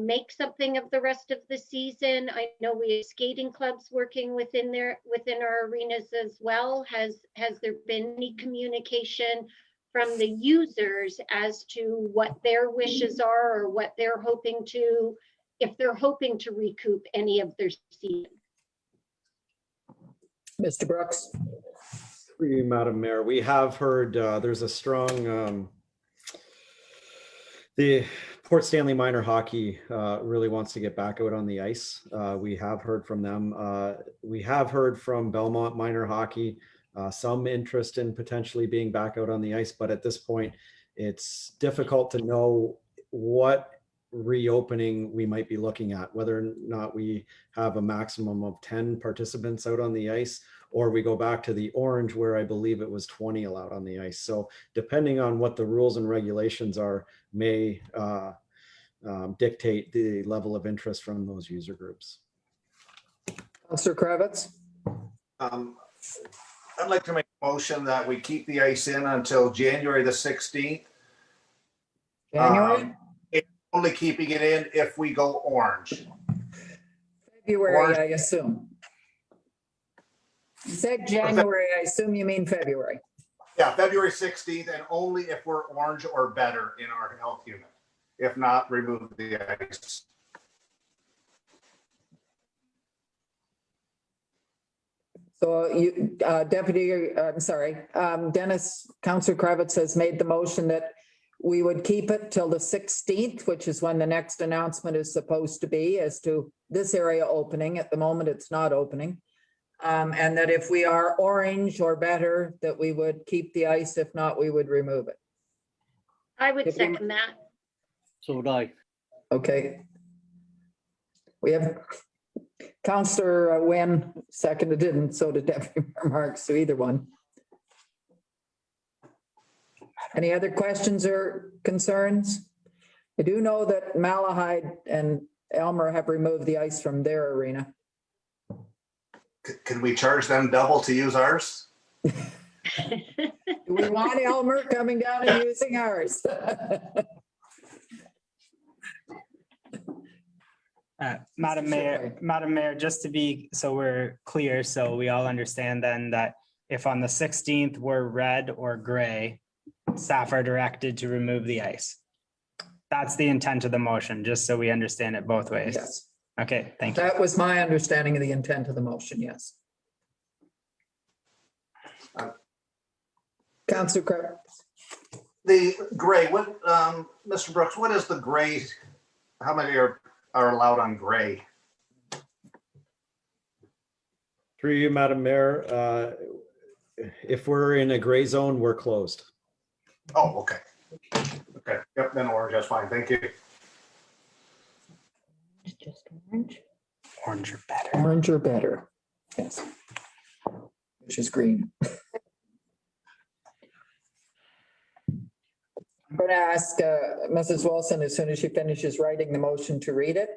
make something of the rest of the season? I know we have skating clubs working within our arenas as well. Has there been any communication from the users as to what their wishes are or what they're hoping to, if they're hoping to recoup any of their season? Mr. Brooks? For you, Madam Mayor, we have heard there's a strong, the Port Stanley Minor Hockey really wants to get back out on the ice. We have heard from them. We have heard from Belmont Minor Hockey, some interest in potentially being back out on the ice, but at this point, it's difficult to know what reopening we might be looking at, whether or not we have a maximum of 10 participants out on the ice, or we go back to the orange where I believe it was 20 allowed on the ice. So depending on what the rules and regulations are, may dictate the level of interest from those user groups. Councillor Kravitz? I'd like to make a motion that we keep the ice in until January the 16th. January? Only keeping it in if we go orange. February, Orange. I assume. You said January, I assume you mean February. Yeah, February 16th, and only if we're orange or better in our health unit. If not, remove the ice. So you, Dennis, Councillor Kravitz has made the motion that we would keep it till the 16th, which is when the next announcement is supposed to be as to this area opening. At the moment, it's not opening. And that if we are orange or better, that we would keep the ice. If not, we would remove it. I would second that. So would I. Okay. We have Counselor Wynn seconded it, and so did Deputy Mayor Marks, so either one. Any other questions or concerns? I do know that Malahide and Elmer have removed the ice from their arena. Can we charge them double to use ours? Do we want Elmer coming down and using ours? Madam Mayor, just to be, so we're clear, so we all understand then that if on the 16th we're red or gray, staff are directed to remove the ice. That's the intent of the motion, just so we understand it both ways. Yes, Okay, thank you. that was my understanding of the intent of the motion, yes. Councillor Crabbe. The gray, what, Mr. Brooks, what is the gray? How many are allowed on gray? Through you, Madam Mayor, if we're in a gray zone, we're closed. Oh, okay. Okay, yep, then orange, that's fine, thank you. Just orange. Orange or better. Orange or better, yes. Which is green. I'm going to ask Mrs. Wilson, as soon as she finishes writing the motion, to read it.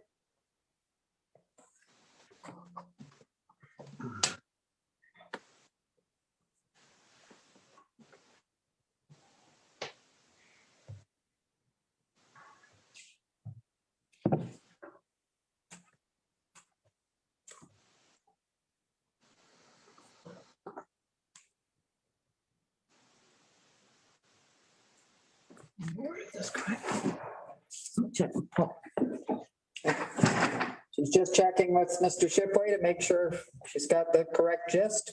She's just checking with Mr. Shipway to make sure she's got the correct gist.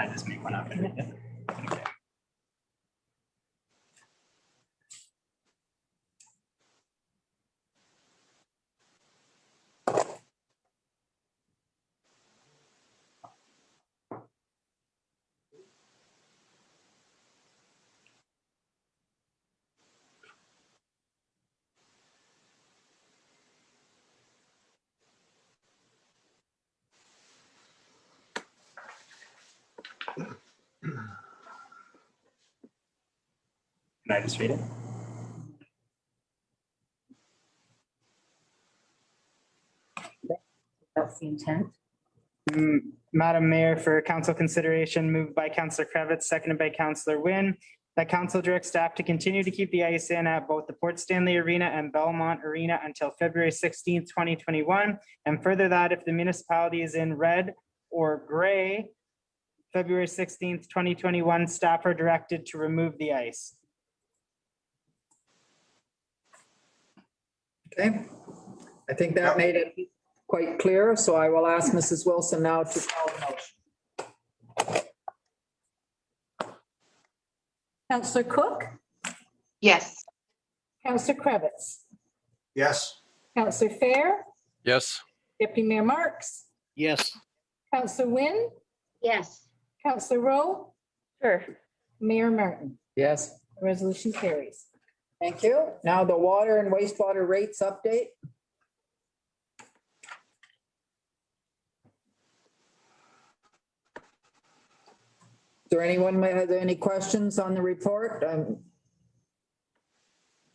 I just make one up. Okay. Can I just read it? That's the intent. Madam Mayor, for council consideration, moved by Councillor Kravitz, seconded by Councillor Wynn, that council directs staff to continue to keep the ice in at both the Port Stanley Arena and Belmont Arena until February 16th, 2021. And further that if the municipality is in red or gray, February 16th, 2021, staff are directed to remove the ice. Okay, I think that made it quite clear, so I will ask Mrs. Wilson now to call the motion. Counselor Cook, Yes. Counselor Kravitz, Yes, Counselor Fair, Yes. Deputy Mayor Marks, Yes, Counselor Wynn, Yes, Counselor Rowe, Sure. Mayor Martin. Yes, The resolution carries. thank you. Now the water and wastewater rates update. Is there anyone that has any questions on the report?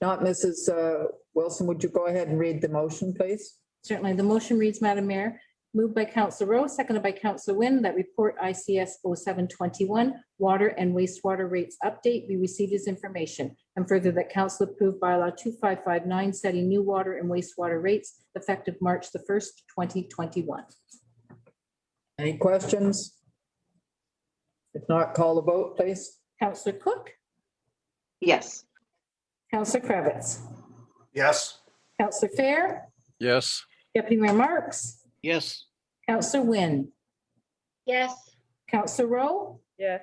Not Mrs. Wilson, would you go ahead and read the motion, please? Certainly, the motion reads, Madam Mayor, moved by Councillor Rowe, seconded by Councillor Wynn, that report ICS 0721, water and wastewater rates update be received as information. And further that council approve bylaw 2559, setting new water and wastewater rates effective March the 1st, 2021. Any questions? If not, call the vote, please. Councillor Cook, Yes. Councillor Kravitz, yes, Councillor Fair, Yes. Deputy Mayor Marks, yes, Councillor Wynn, yes, Councillor Rowe, Yes.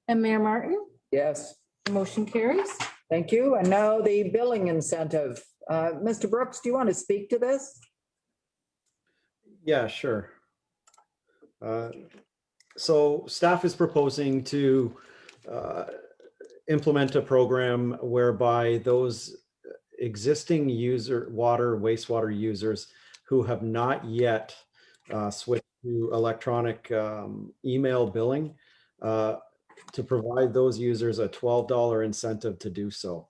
and Mayor Martin. Yes, The motion carries. thank you. And now the billing incentive. Mr. Brooks, do you want to speak to this? Yeah, sure. So staff is proposing to implement a program whereby those existing wastewater users who have not yet switched to electronic email billing, to provide those users a $12 incentive to do so.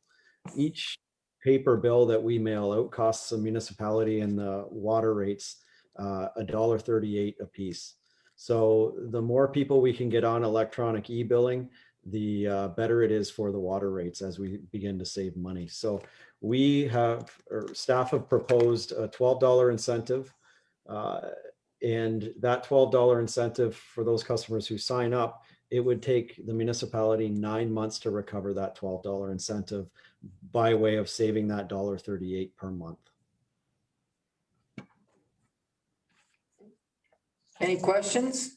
Each paper bill that we mail out costs the municipality and the water rates $1.38 a piece. So the more people we can get on electronic e-billing, the better it is for the water rates as we begin to save money. So staff have proposed a $12 incentive, and that $12 incentive for those customers who sign up, it would take the municipality 9 months to recover that $12 incentive by way of saving that $1.38 per month. Any questions?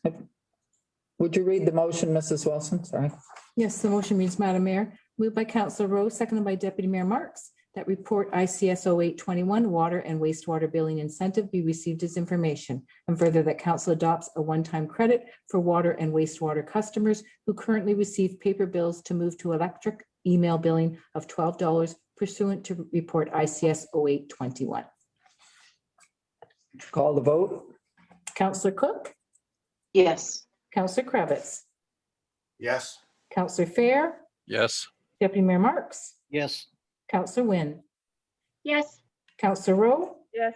Would you read the motion, Mrs. Wilson? Sorry. Yes, the motion reads, Madam Mayor, moved by Councillor Rowe, seconded by Deputy Mayor Marks, that report ICSO 821 water and wastewater billing incentive be received as information, and further that council adopts a one-time credit for water and wastewater customers who currently receive paper bills to move to electric email billing of $12 pursuant to report ICS 0821. Call the vote. Councillor Cook, Yes. Councillor Kravitz, Yes. Councillor Fair, Yes. Deputy Mayor Marks, Yes. Councillor Wynne, yes, Councillor Rowe, yes,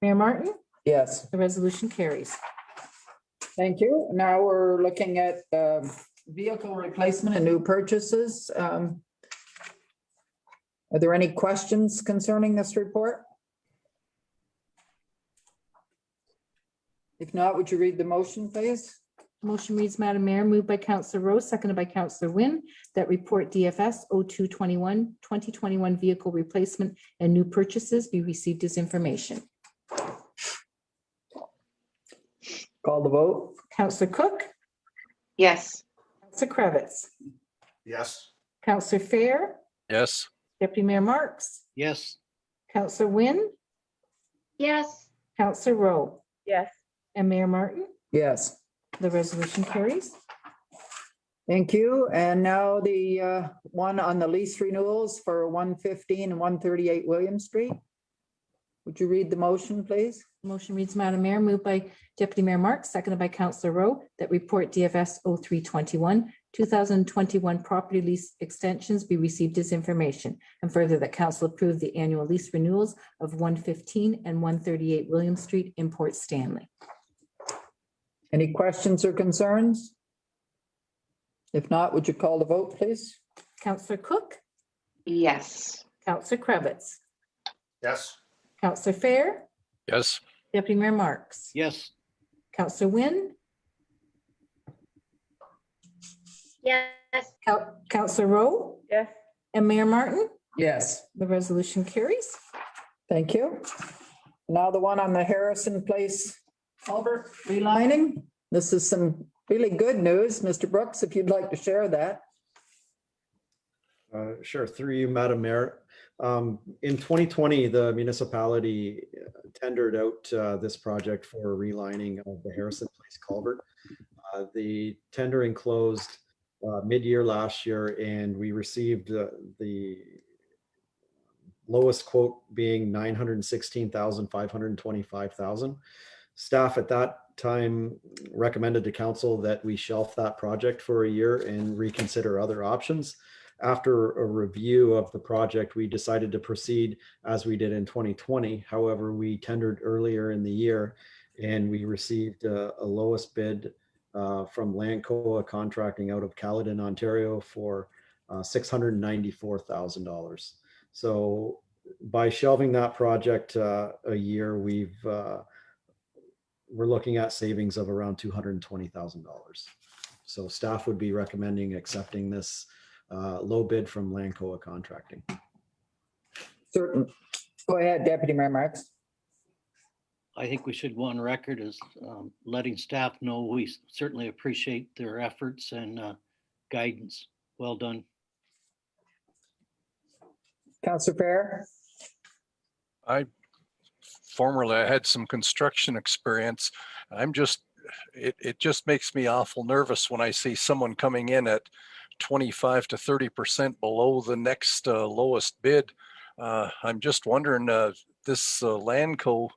Mayor Martin, Yes, the resolution carries. thank you. Now we're looking at vehicle replacement and new purchases. Are there any questions concerning this report? If not, would you read the motion, please? Motion reads, Madam Mayor, moved by Councillor Rowe, seconded by Councillor Wynne, that report DFS 0221 2021 vehicle replacement and new purchases be received as information. Call the vote. Councillor Cook, Yes. Councillor Kravitz, Yes. Councillor Fair, Yes. Deputy Mayor Marks, Yes. Councillor Wynne, yes, Councillor Rowe, yes, and Mayor Martin. Yes, The resolution carries. thank you. And now the one on the lease renewals for 115 and 138 William Street. Would you read the motion, please? Motion reads, Madam Mayor, moved by Deputy Mayor Marks, seconded by Councillor Rowe, that report DFS 0321 2021 property lease extensions be received as information, and further that council approve the annual lease renewals of 115 and 138 William Street in Port Stanley. Any questions or concerns? If not, would you call the vote, please? Councillor Cook, Yes. Councillor Kravitz, Yes. Councillor Fair, Yes. Deputy Mayor Marks, Yes. Councillor Wynne, yes, Councillor Rowe, yes, and Mayor Martin. Yes. The resolution carries. Thank you. Now the one on the Harrison Place culvert relining. This is some really good news. Mr. Brooks, if you'd like to share that. Sure, through you, Madam Mayor. In 2020, the municipality tendered out this project for relining of the Harrison Place culvert. The tendering closed mid-year last year, and we received the lowest quote being $916,525,000. Staff at that time recommended to council that we shelf that project for a year and reconsider other options. After a review of the project, we decided to proceed as we did in 2020. However, we tendered earlier in the year and we received a lowest bid from Lancoa Contracting out of Caledon, Ontario for $694,000. So by shelving that project a year, we're looking at savings of around $220,000. So staff would be recommending accepting this low bid from Lancoa Contracting. Certain. Go ahead, Deputy Mayor Marks. I think we should go on record as letting staff know we certainly appreciate their efforts and guidance. Well done. Councillor Fair. I formerly I had some construction experience. It just makes me awful nervous when I see someone coming in at 25 to 30% below the next lowest bid. I'm just wondering, this Landco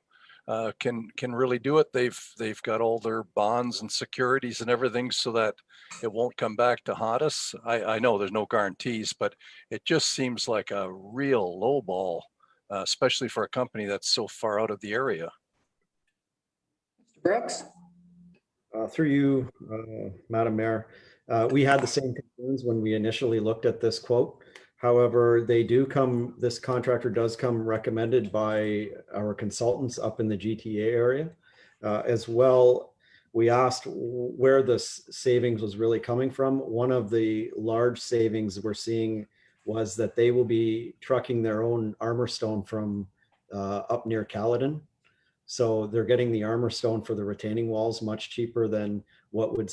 can really do it. They've got all their bonds and securities and everything so that it won't come back to haunt us. I know there's no guarantees, but it just seems like a real low ball, especially for a company that's so far out of the area. Brooks? Through you, Madam Mayor, we had the same concerns when we initially looked at this quote. However, this contractor does come recommended by our consultants up in the GTA area. As well, we asked where the savings was really coming from. One of the large savings we're seeing was that they will be trucking their own armor stone from up near Caledon. So they're getting the armor stone for the retaining walls much cheaper than what would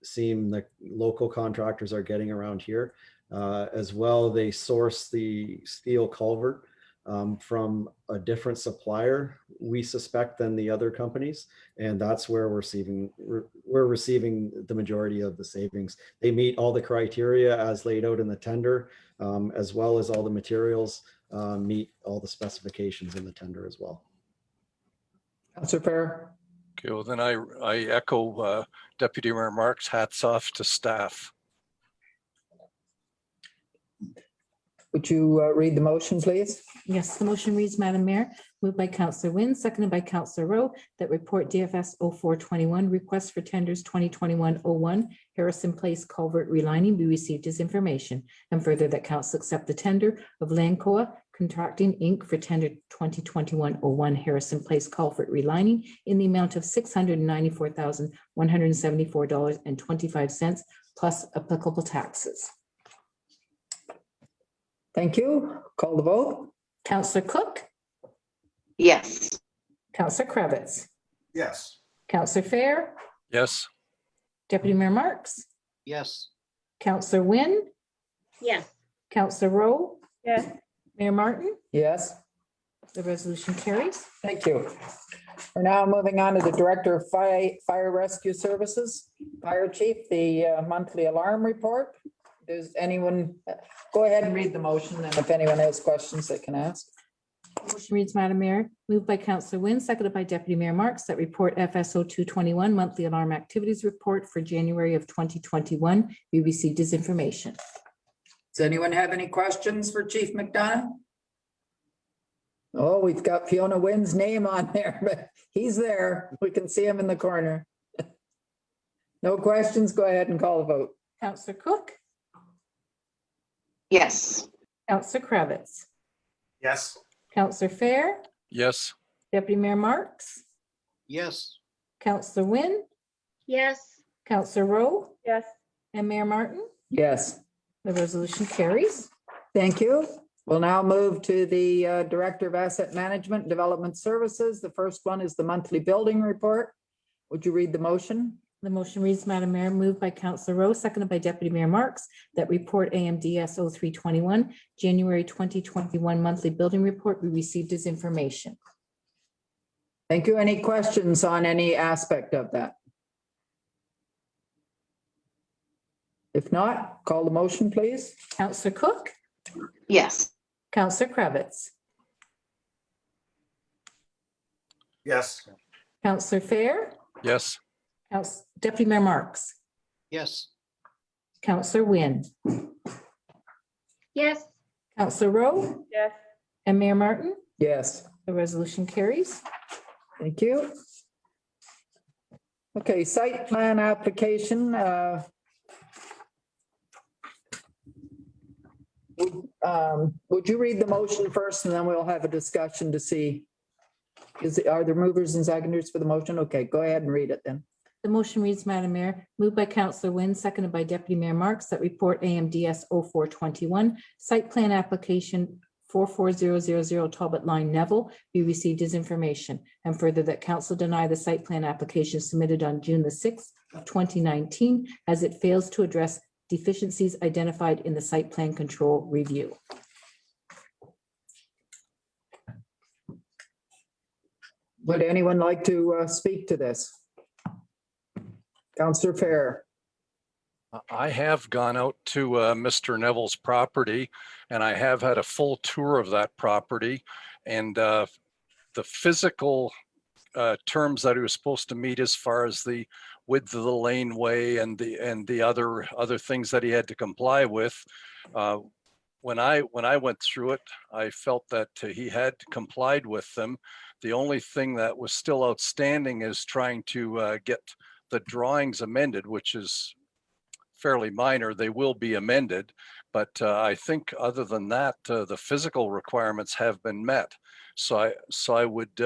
seem the local contractors are getting around here. As well, they source the steel culvert from a different supplier, we suspect, than the other companies, and that's where we're receiving the majority of the savings. They meet all the criteria as laid out in the tender, as well as all the materials meet all the specifications in the tender as well. Councillor Fair? Okay, well then I echo Deputy Mayor Marks, hats off to staff. Would you read the motion, please? Yes, the motion reads, Madam Mayor, moved by Councillor Wynn, seconded by Councillor Rowe, that report DFS 0421, request for tenders 2021-01, Harrison Place culvert relining be received as information. And further, that council accept the tender of Landcoa Contracting Inc. for tender 2021-01 Harrison Place culvert relining in the amount of $694,174.25 plus applicable taxes. Thank you. Call the vote. Councillor Cook, Yes. Councillor Kravitz, Yes. Councillor Fair, Yes. Deputy Mayor Marks, Yes. Councillor Wynn, Yes. Councillor Rowe, yes, Mayor Martin, Yes, the resolution carries. thank you. We're now moving on to the Director of Fire Rescue Services, Fire Chief, the monthly alarm report. Does anyone, go ahead and read the motion, and if anyone has questions, they can ask. Motion reads, Madam Mayor, moved by Councillor Wynn, seconded by Deputy Mayor Marks, that report FSO 221 monthly alarm activities report for January of 2021 be received as information. Does anyone have any questions for Chief McDonough? Oh, we've got Fiona Wynn's name on there, but he's there. We can see him in the corner. No questions? Go ahead and call the vote. Councillor Cook, Yes. Councillor Kravitz, Yes. Councillor Fair, Yes. Deputy Mayor Marks, Yes. Councillor Wynn, Yes. Councillor Rowe, yes, and Mayor Martin. Yes, The resolution carries. thank you. We'll now move to the Director of Asset Management and Development Services. The first one is the monthly building report. Would you read the motion? The motion reads, Madam Mayor, moved by Councillor Rowe, seconded by Deputy Mayor Marks, that report AMDS 0321, January 2021 monthly building report be received as information. Thank you. Any questions on any aspect of that? If not, call the motion, please. Councillor Cook, Yes. Councillor Kravitz, Yes. Councillor Fair, Yes. Deputy Mayor Marks, Yes. Councillor Wynn, Yes. Councillor Rowe, yes, and Mayor Martin. Yes, The resolution carries. thank you. Okay, site plan application. Would you read the motion first, and then we'll have a discussion to see? Are there movers and seconders for the motion? Okay, go ahead and read it then. The motion reads, Madam Mayor, moved by Councillor Wynn, seconded by Deputy Mayor Marks, that report AMDS 0421, site plan application 44000 Talbot Line Neville be received as information. And further, that council deny the site plan application submitted on June the 6th of 2019 as it fails to address deficiencies identified in the site plan control review. Would anyone like to speak to this? Councillor Fair. I have gone out to Mr. Neville's property, and I have had a full tour of that property, and the physical terms that he was supposed to meet as far as the width of the laneway and the other things that he had to comply with. When I went through it, I felt that he had complied with them. The only thing that was still outstanding is trying to get the drawings amended, which is fairly minor. They will be amended, but I think other than that, the physical requirements have been met. So I would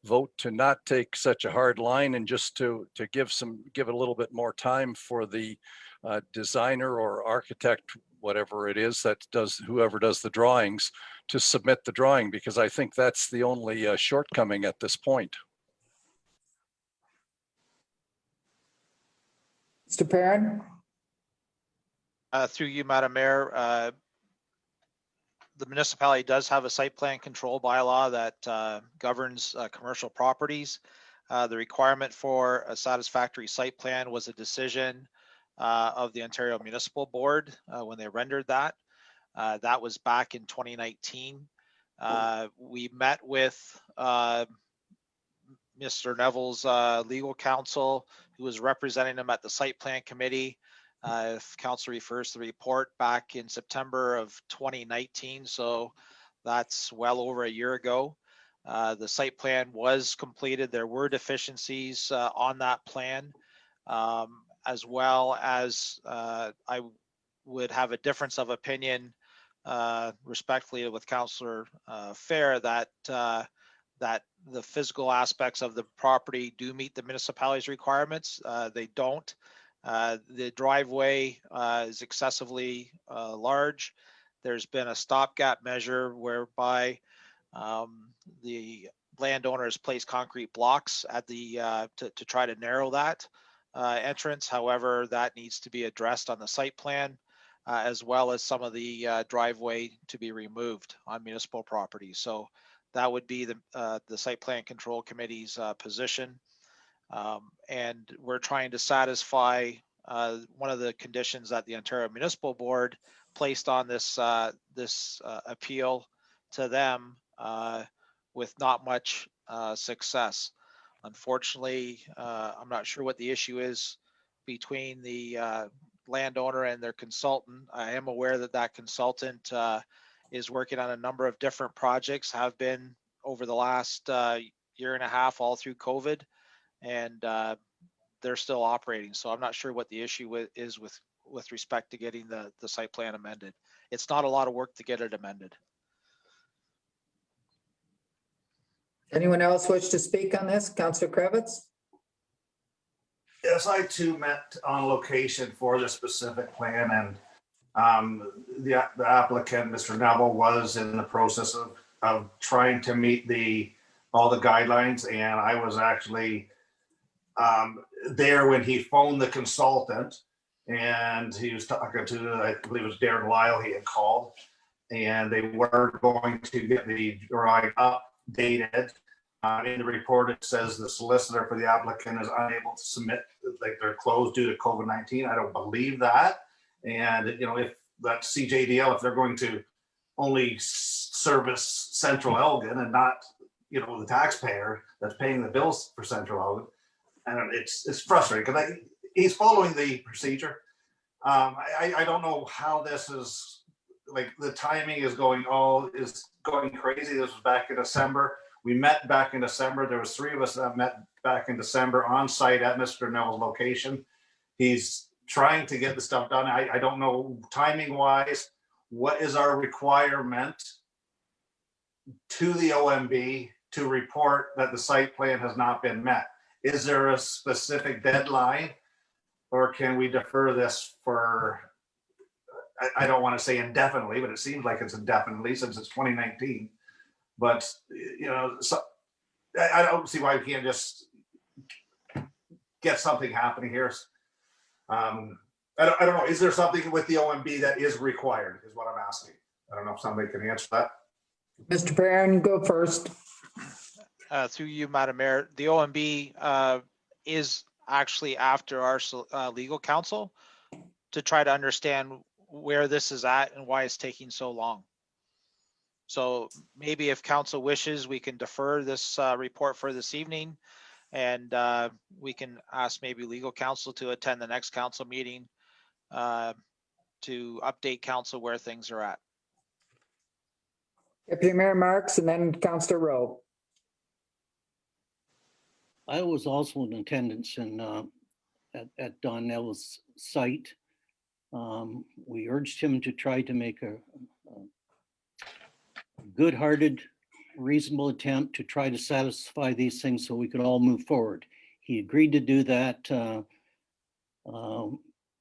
vote to not take such a hard line and just to give it a little bit more time for the designer or architect, whatever it is that whoever does the drawings, to submit the drawing, because I think that's the only shortcoming at this point. Mr. Perrin? Through you, Madam Mayor, the municipality does have a site plan control bylaw that governs commercial properties. The requirement for a satisfactory site plan was a decision of the Ontario Municipal Board when they rendered that. That was back in 2019. We met with Mr. Neville's legal counsel, who was representing him at the site plan committee. If council refers to the report back in September of 2019, so that's well over a year ago. The site plan was completed. There were deficiencies on that plan, as well as I would have a difference of opinion respectfully with Councillor Fair that the physical aspects of the property do meet the municipality's requirements. They don't. The driveway is excessively large. There's been a stopgap measure whereby the landowner has placed concrete blocks at the to try to narrow that entrance. However, that needs to be addressed on the site plan, as well as some of the driveway to be removed on municipal property. So that would be the site plan control committee's position. And we're trying to satisfy one of the conditions that the Ontario Municipal Board placed on this appeal to them with not much success. Unfortunately, I'm not sure what the issue is between the landowner and their consultant. I am aware that that consultant is working on a number of different projects, have been over the last year and a half, all through COVID, and they're still operating. So I'm not sure what the issue is with respect to getting the site plan amended. It's not a lot of work to get it amended. Anyone else wish to speak on this? Councillor Kravitz? Yes, I too met on location for the specific plan, and the applicant, Mr. Neville, was in the process of trying to meet all the guidelines, and I was actually there when he phoned the consultant, and he was talking to, I believe it was Darren Lyle he had called, and they were going to get the drawing updated. In the report, it says the solicitor for the applicant is unable to submit, like they're closed due to COVID-19. I don't believe that. And, you know, if that CJDL, if they're going to only service Central Elgin and not, you know, the taxpayer that's paying the bills for Central Elgin, and it's frustrating because he's following the procedure. I don't know how this is, like the timing is going crazy. This was back in December. We met back in December. There was 3 of us that met back in December on site at Mr. Neville's location. He's trying to get the stuff done. I don't know timing wise, what is our requirement to the OMB to report that the site plan has not been met? Is there a specific deadline, or can we defer this for, I don't want to say indefinitely, but it seems like it's indefinitely since it's 2019. But, you know, so I don't see why we can't just get something happening here. I don't know. Is there something with the OMB that is required is what I'm asking. I don't know if somebody can answer that. Mr. Perrin, go first. through you, Madam Mayor, the OMB is actually after our legal counsel to try to understand where this is at and why it's taking so long. So maybe if council wishes, we can defer this report for this evening, and we can ask maybe legal counsel to attend the next council meeting to update council where things are at. Deputy Mayor Marks and then Councillor Rowe. I was also in attendance at Don Neville's site. We urged him to try to make a good-hearted, reasonable attempt to try to satisfy these things so we could all move forward. He agreed to do that.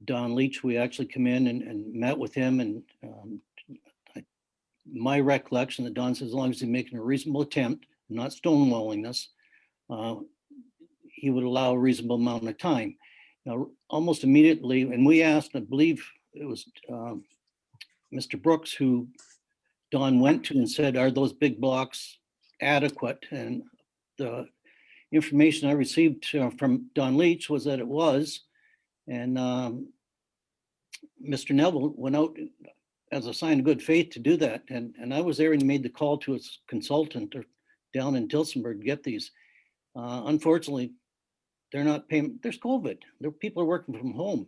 Don Leach, we actually come in and met with him, and my recollection that Don says as long as he's making a reasonable attempt, not stonewalling us, he would allow a reasonable amount of time. Now, almost immediately, and we asked, I believe it was Mr. Brooks who Don went to and said, are those big blocks adequate? And the information I received from Don Leach was that it was. And Mr. Neville went out as a sign of good faith to do that. And I was there and he made the call to his consultant down in Tilsonburg to get these. Unfortunately, they're not paying. There's COVID. People are working from home.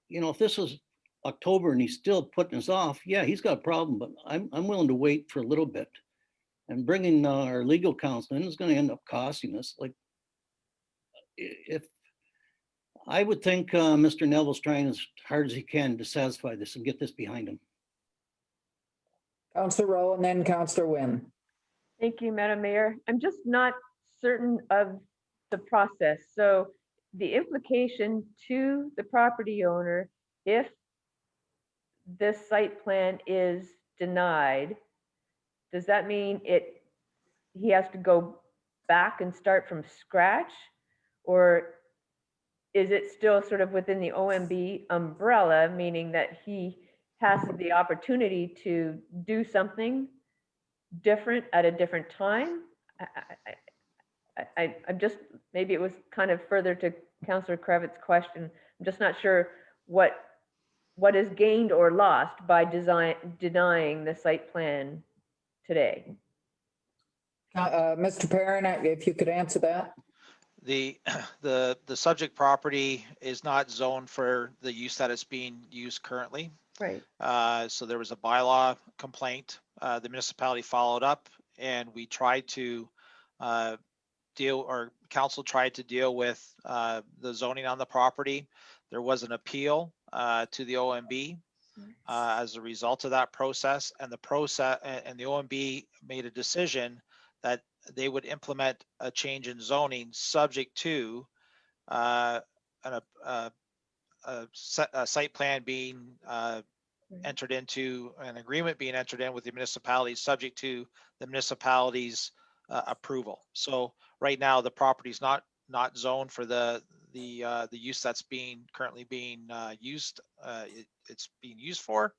You know, if this was October and he's still putting us off, yeah, he's got a problem, but I'm willing to wait for a little bit. And bringing our legal counsel in is going to end up costing us. Like, if I would think Mr. Neville's trying as hard as he can to satisfy this and get this behind him. Councillor Rowe and then Councillor Wynn. Thank you, Madam Mayor. I'm just not certain of the process. So the implication to the property owner, if this site plan is denied, does that mean he has to go back and start from scratch? Or is it still sort of within the OMB umbrella, meaning that he has the opportunity to do something different at a different time? I'm just, maybe it was kind of further to Councillor Kravitz's question. I'm just not sure what is gained or lost by denying the site plan today. Mr. Perrin, if you could answer that. The subject property is not zoned for the use that it's being used currently. Right. So there was a bylaw complaint. The municipality followed up, and we tried to council tried to deal with the zoning on the property. There was an appeal to the OMB as a result of that process, and the OMB made a decision that they would implement a change in zoning subject to a site plan being entered into, an agreement being entered in with the municipality subject to the municipality's approval. So right now the property's not zoned for the use that's currently being used. It's being used for,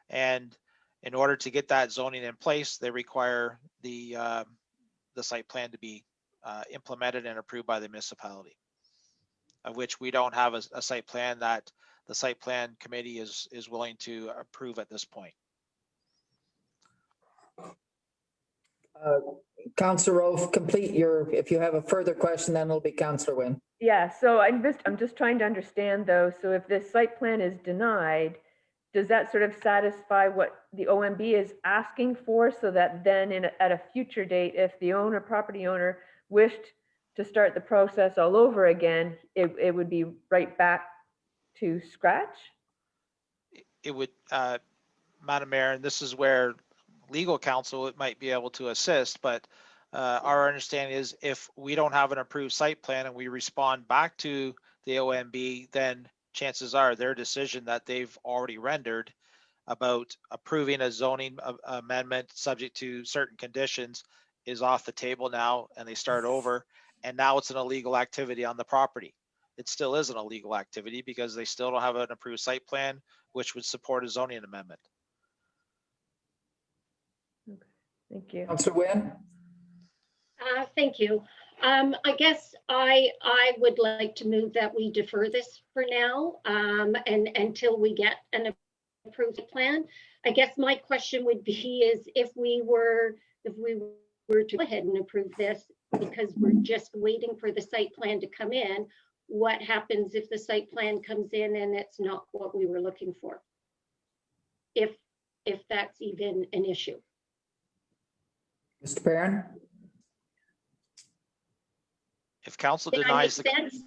and in order to get that zoning in place, they require the site plan to be implemented and approved by the municipality, of which we don't have a site plan that the site plan committee is willing to approve at this point. Councillor Rowe, if you have a further question, then it'll be Councillor Wynn. Yeah, so I'm just trying to understand though, so if this site plan is denied, does that sort of satisfy what the OMB is asking for, so that then at a future date, if the property owner wished to start the process all over again, it would be right back to scratch? It would, Madam Mayor, and this is where legal counsel might be able to assist, but our understanding is if we don't have an approved site plan and we respond back to the OMB, then chances are their decision that they've already rendered about approving a zoning amendment subject to certain conditions is off the table now, and they start over, and now it's an illegal activity on the property. It still is an illegal activity because they still don't have an approved site plan, which would support a zoning amendment. Okay, thank you. Councillor Wynn. Thank you. I guess I would like to move that we defer this for now, and until we get an approved plan. I guess my question would be is if we were to go ahead and approve this because we're just waiting for the site plan to come in, what happens if the site plan comes in and it's not what we were looking for? If that's even an issue. Mr. Perrin? If council Did I denies make the, sense?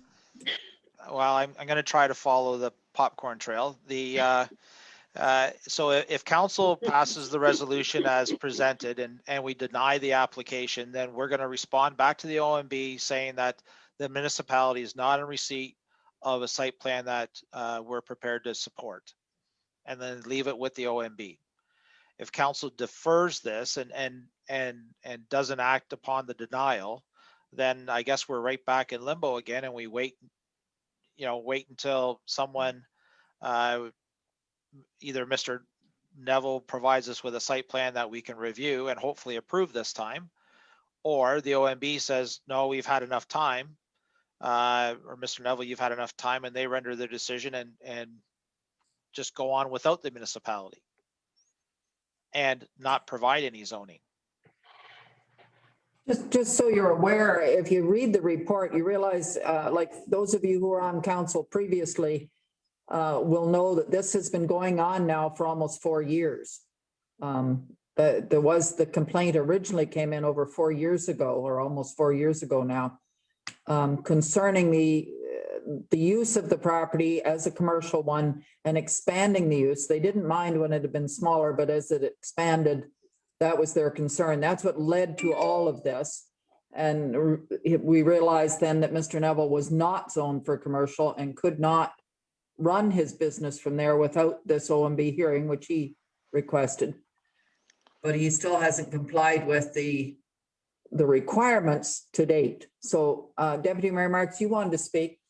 well, I'm going to try to follow the popcorn trail. So if council passes the resolution as presented and we deny the application, then we're going to respond back to the OMB saying that the municipality is not in receipt of a site plan that we're prepared to support, and then leave it with the OMB. If council defers this and doesn't act upon the denial, then I guess we're right back in limbo again, and we wait until someone, either Mr. Neville provides us with a site plan that we can review and hopefully approve this time, or the OMB says, no, we've had enough time, or Mr. Neville, you've had enough time, and they render their decision and just go on without the municipality and not provide any zoning. Just so you're aware, if you read the report, you realize, like those of you who were on council previously will know that this has been going on now for almost 4 years. There was the complaint originally came in over 4 years ago, or almost 4 years ago now, concerning the use of the property as a commercial one and expanding the use. They didn't mind when it had been smaller, but as it expanded, that was their concern. That's what led to all of this. And we realized then that Mr. Neville was not zoned for commercial and could not run his business from there without this OMB hearing, which he requested. But he still hasn't complied with the requirements to date. So Deputy Mayor Marks, you wanted to speak.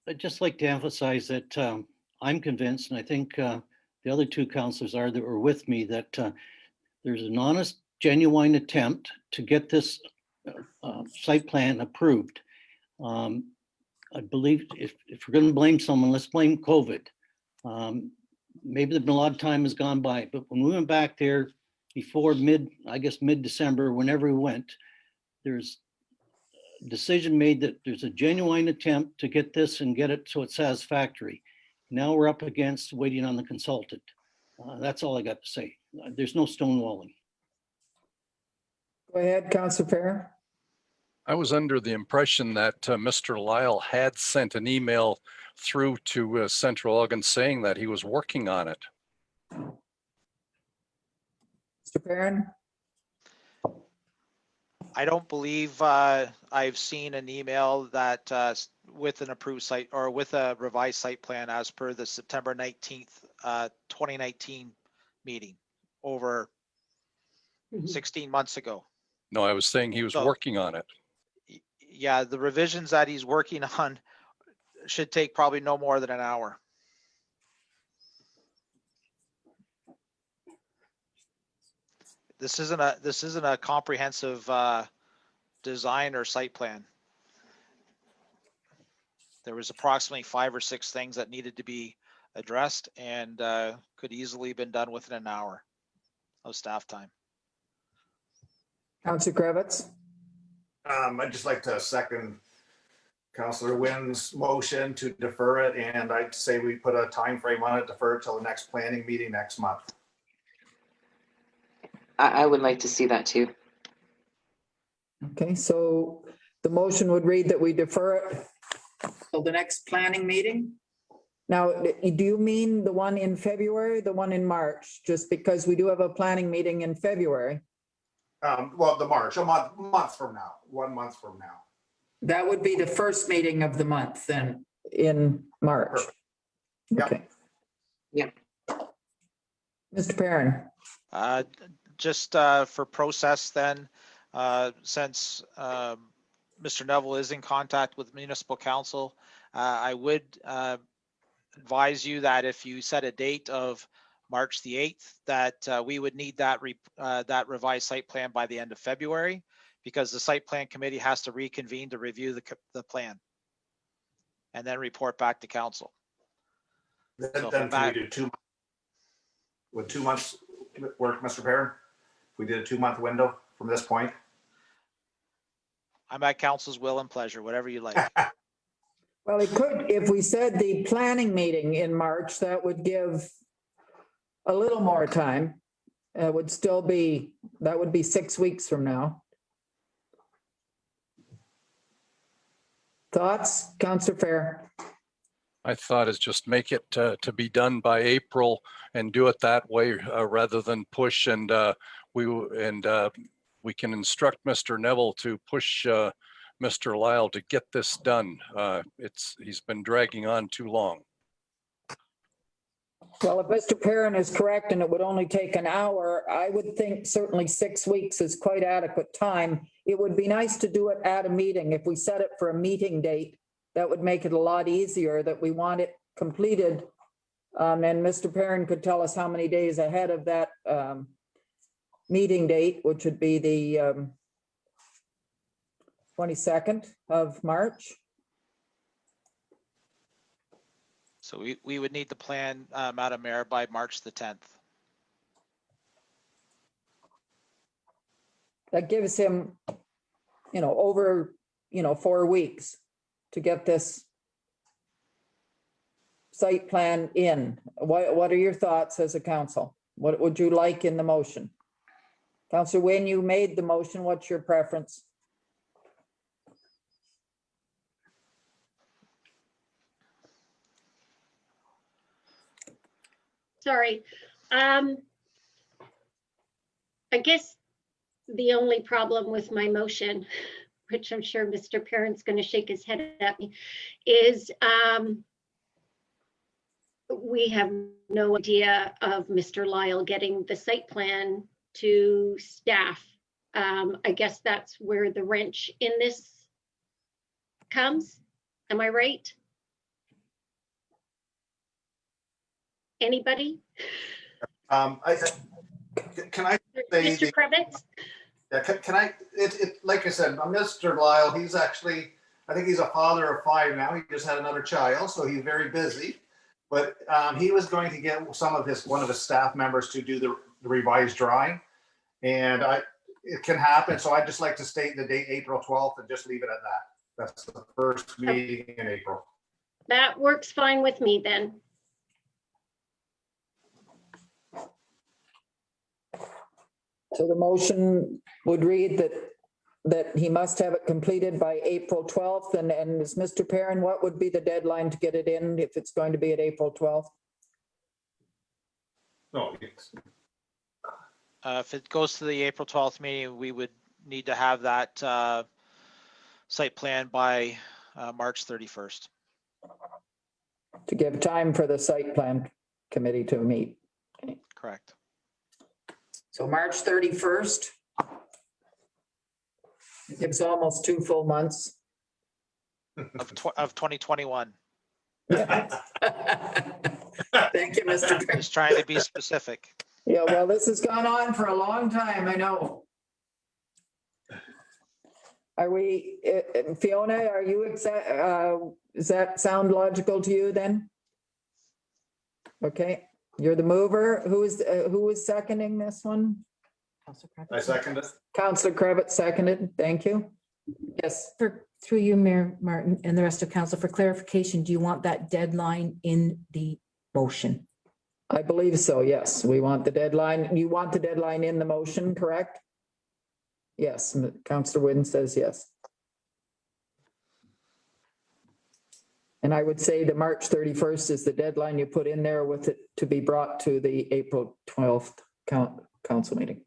I'd just like to emphasize that I'm convinced, and I think the other two councillors that were with me, that there's an honest, genuine attempt to get this site plan approved. I believe if we're going to blame someone, let's blame COVID. Maybe there's been a lot of time has gone by, but when we went back there before mid-December, whenever we went, there's a decision made that there's a genuine attempt to get this and get it so it's satisfactory. Now we're up against waiting on the consultant. That's all I got to say. There's no stonewalling. Go ahead, Councillor Perrin. I was under the impression that Mr. Lyle had sent an email through to Central Elgin saying that he was working on it. Mr. Perrin. I don't believe I've seen an email that with an approved site or with a revised site plan as per the September 19th, 2019 meeting over 16 months ago. No, I was saying he was working on it. Yeah, the revisions that he's working on should take probably no more than an hour. This isn't a comprehensive design or site plan. There was approximately 5 or 6 things that needed to be addressed and could easily been done within an hour of staff time. Councillor Kravitz. I'd just like to second Councillor Wynn's motion to defer it, and I'd say we put a time frame on it, defer it till the next planning meeting next month. I would like to see that too. Okay, so the motion would read that we defer it till the next planning meeting. Now, do you mean the one in February, the one in March? Just because we do have a planning meeting in February. Well, the March, a month from now, 1 month from now. That would be the first meeting of the month then in March. Perfect. Yep. Okay. Yeah. Mr. Perrin. Just for process then, since Mr. Neville is in contact with municipal council, I would advise you that if you set a date of March the 8th, that we would need that revised site plan by the end of February, because the site plan committee has to reconvene to review the plan and then report back to council. So Then can we do 2 months? Would 2 months work, Mr. Perrin? If we did a 2-month window from this point? I'm at council's will and pleasure, whatever you like. Well, it could, if we said the planning meeting in March, that would give a little more time. It would still be, that would be 6 weeks from now. Thoughts, Councillor Fair? My thought is just make it to be done by April and do it that way rather than push, and we can instruct Mr. Neville to push Mr. Lyle to get this done. He's been dragging on too long. Well, if Mr. Perrin is correct and it would only take an hour, I would think certainly 6 weeks is quite adequate time. It would be nice to do it at a meeting. If we set it for a meeting date, that would make it a lot easier that we want it completed. And Mr. Perrin could tell us how many days ahead of that meeting date, which would be the 22nd of March. So we would need the plan, Madam Mayor, by March the 10th. That gives him, over, 4 weeks to get this site plan in. What are your thoughts as a council? What would you like in the motion? Councillor Wynne, you made the motion. What's your preference? Sorry. I guess the only problem with my motion, which I'm sure Mr. Perrin's going to shake his head at me, is we have no idea of Mr. Lyle getting the site plan to staff. I guess that's where the wrench in this comes. Am I right? Anybody? Can I say, Mr. Krebitz? yeah, can I, like I said, Mr. Lyle, he's actually, I think he's a father of 5 now. He just had another child, so he's very busy. But he was going to get one of his staff members to do the revised drawing. And it can happen. So I'd just like to state the date, April 12th, and just leave it at that. That's the first meeting in April. That works fine with me then. So the motion would read that he must have it completed by April 12th. And as Mr. Perrin, what would be the deadline to get it in if it's going to be at April 12th? No, it's, If it goes to the April 12th meeting, we would need to have that site plan by March 31st. To give time for the site plan committee to meet. Correct. So March 31st. It gives almost 2 full months. Of 2021. Thank you, Mr. Perrin. Just trying to be specific. Yeah, well, this has gone on for a long time, I know. Are we, Fiona, are you, does that sound logical to you then? Okay, you're the mover. Who is seconding this one? I second it. Councillor Krebitz seconded. Thank you. Yes. Through you, Mayor Martin, and the rest of council, for clarification, do you want that deadline in the motion? I believe so, yes. We want the deadline. You want the deadline in the motion, correct? Yes, Councillor Wynne says yes. And I would say the March 31st is the deadline you put in there with it to be brought to the April 12th council meeting.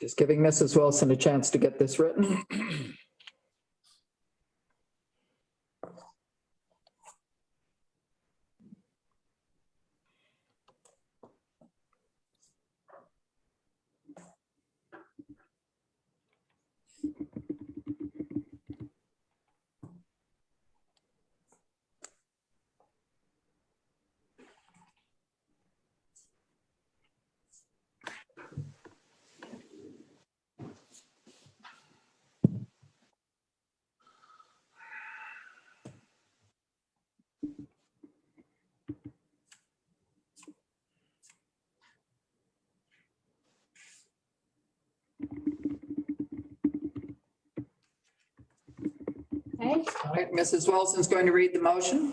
Just giving Mrs. Wilson a chance to get this written. Okay. All right, Mrs. Wilson's going to read the motion.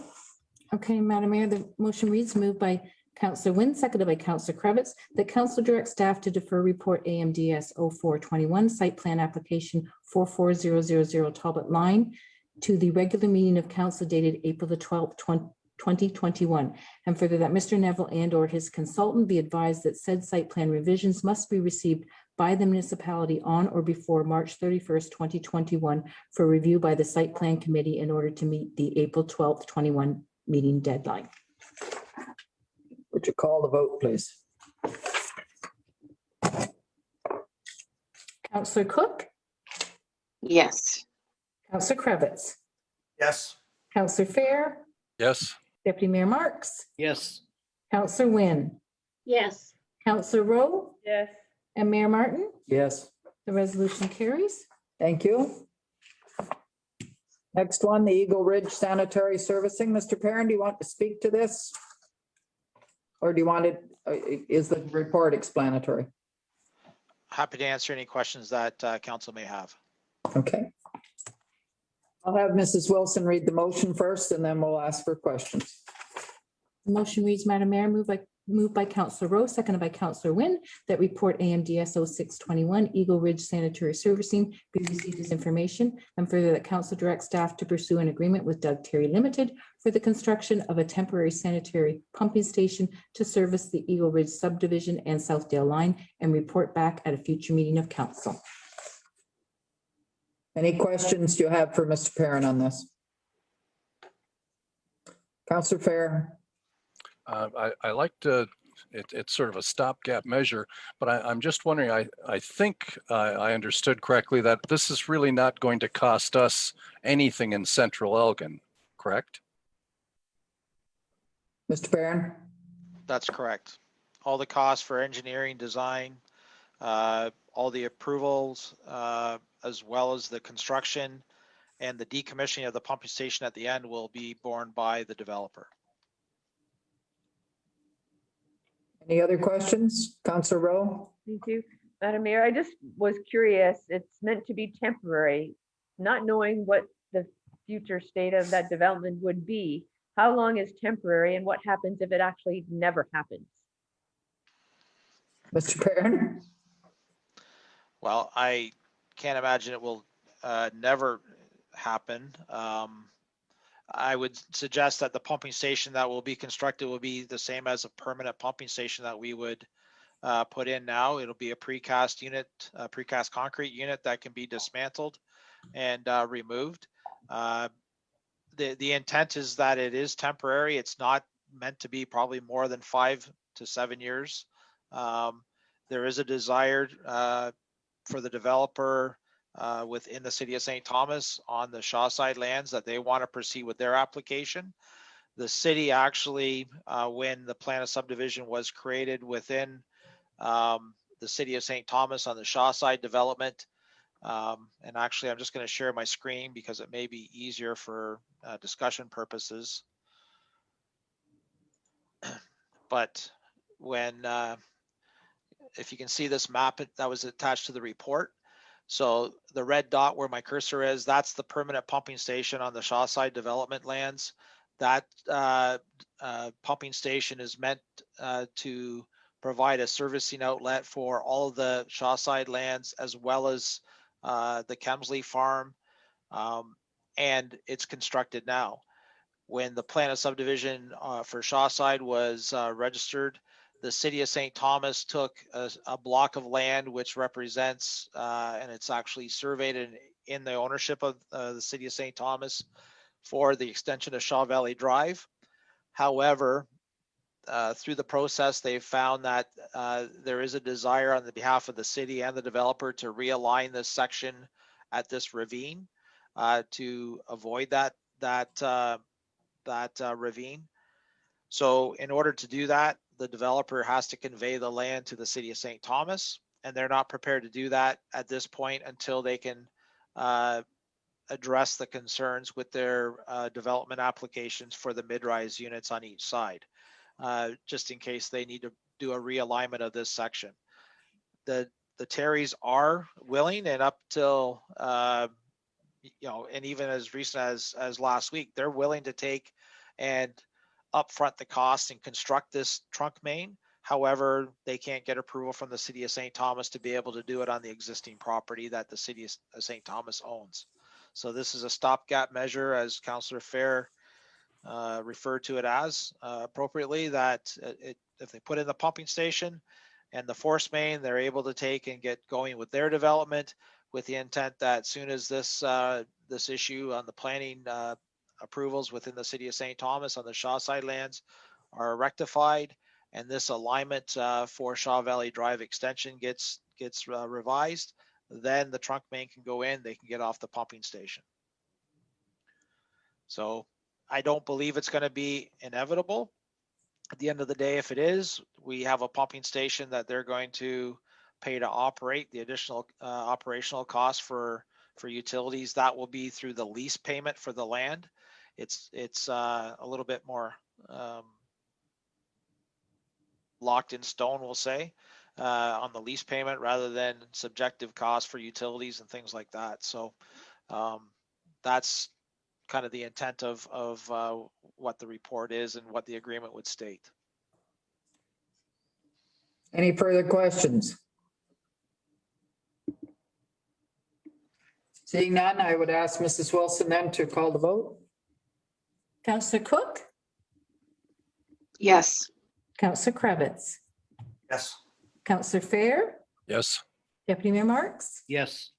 Okay, Madam Mayor, the motion reads moved by Councillor Wynn, seconded by Councillor Cravitz, that council direct staff to defer report AMDS 0421 site plan application 44000 Talbot Line to the regular meeting of council dated April the 12th, 2021. And further that Mr. Neville and or his consultant be advised that said site plan revisions must be received by the municipality on or before March 31st, 2021 for review by the site plan committee in order to meet the April 12th, 21 meeting deadline. Would you call the vote, please? Councillor Cook, Yes. Councillor Cravitz, Yes. Councillor Fair, Yes. Deputy Mayor Marks, Yes. Councillor Wynn, Yes. Councillor Rowe, Yes. and Mayor Martin. Yes. The resolution carries. Thank you. Next one, the Eagle Ridge Sanitary Servicing. Mr. Perrin, do you want to speak to this? Or do you want it, is the report explanatory? Happy to answer any questions that council may have. Okay. I'll have Mrs. Wilson read the motion first, and then we'll ask for questions. The motion reads, Madam Mayor, moved by Councillor Rowe, seconded by Councillor Wynn, that report AMDS 0621 Eagle Ridge Sanitary Servicing be received as information, and further that council direct staff to pursue an agreement with Doug Terry Limited for the construction of a temporary sanitary pumping station to service the Eagle Ridge subdivision and Southdale line, and report back at a future meeting of council. Any questions you have for Mr. Perrin on this? Councillor Fair. I like to, it's sort of a stopgap measure, but I'm just wondering, I think I understood correctly that this is really not going to cost us anything in central Elgin, correct? Mr. Perrin. That's correct. All the costs for engineering, design, all the approvals, as well as the construction and the decommissioning of the pumping station at the end will be borne by the developer. Any other questions? Councillor Rowe? Thank you. Madam Mayor, I just was curious, it's meant to be temporary, not knowing what the future state of that development would be. How long is temporary and what happens if it actually never happens? Mr. Perrin? Well, I can't imagine it will never happen. I would suggest that the pumping station that will be constructed will be the same as a permanent pumping station that we would put in now. It'll be a precast unit, a precast concrete unit that can be dismantled and removed. The intent is that it is temporary. It's not meant to be probably more than 5 to 7 years. There is a desire for the developer within the city of St. Thomas on the Shawside lands that they want to proceed with their application. The city actually, when the plan of subdivision was created within the city of St. Thomas on the Shawside development, and actually I'm just going to share my screen because it may be easier for discussion purposes. But when, if you can see this map that was attached to the report, so the red dot where my cursor is, that's the permanent pumping station on the Shawside development lands. That pumping station is meant to provide a servicing outlet for all of the Shawside lands as well as the Kemsley farm, and it's constructed now. When the plan of subdivision for Shawside was registered, the city of St. Thomas took a block of land which represents, and it's actually surveyed in the ownership of the city of St. Thomas for the extension of Shaw Valley Drive. However, through the process, they've found that there is a desire on the behalf of the city and the developer to realign this section at this ravine to avoid that ravine. So in order to do that, the developer has to convey the land to the city of St. Thomas, and they're not prepared to do that at this point until they can address the concerns with their development applications for the mid-rise units on each side, just in case they need to do a realignment of this section. The Terrys are willing, and up till and even as recent as last week, they're willing to take and upfront the cost and construct this trunk main. However, they can't get approval from the city of St. Thomas to be able to do it on the existing property that the city of St. Thomas owns. So this is a stopgap measure, as Councillor Fair referred to it as appropriately, that if they put in the pumping station and the force main, they're able to take and get going with their development, with the intent that soon as this issue on the planning approvals within the city of St. Thomas on the Shaw Side lands are rectified, and this alignment for Shaw Valley Drive extension gets revised, then the trunk main can go in, they can get off the pumping station. So I don't believe it's going to be inevitable. At the end of the day, if it is, we have a pumping station that they're going to pay to operate. The additional operational cost for utilities, that will be through the lease payment for the land. It's a little bit more locked in stone, we'll say, on the lease payment rather than subjective costs for utilities and things like that. So that's kind of the intent of what the report is and what the agreement would state. Any further questions? Seeing none, I would ask Mrs. Wilson then to call the vote. Counselor Cook, Yes. Counselor Krebitz, Yes. Counselor Fair, Yes. Deputy Mayor Marks, Yes.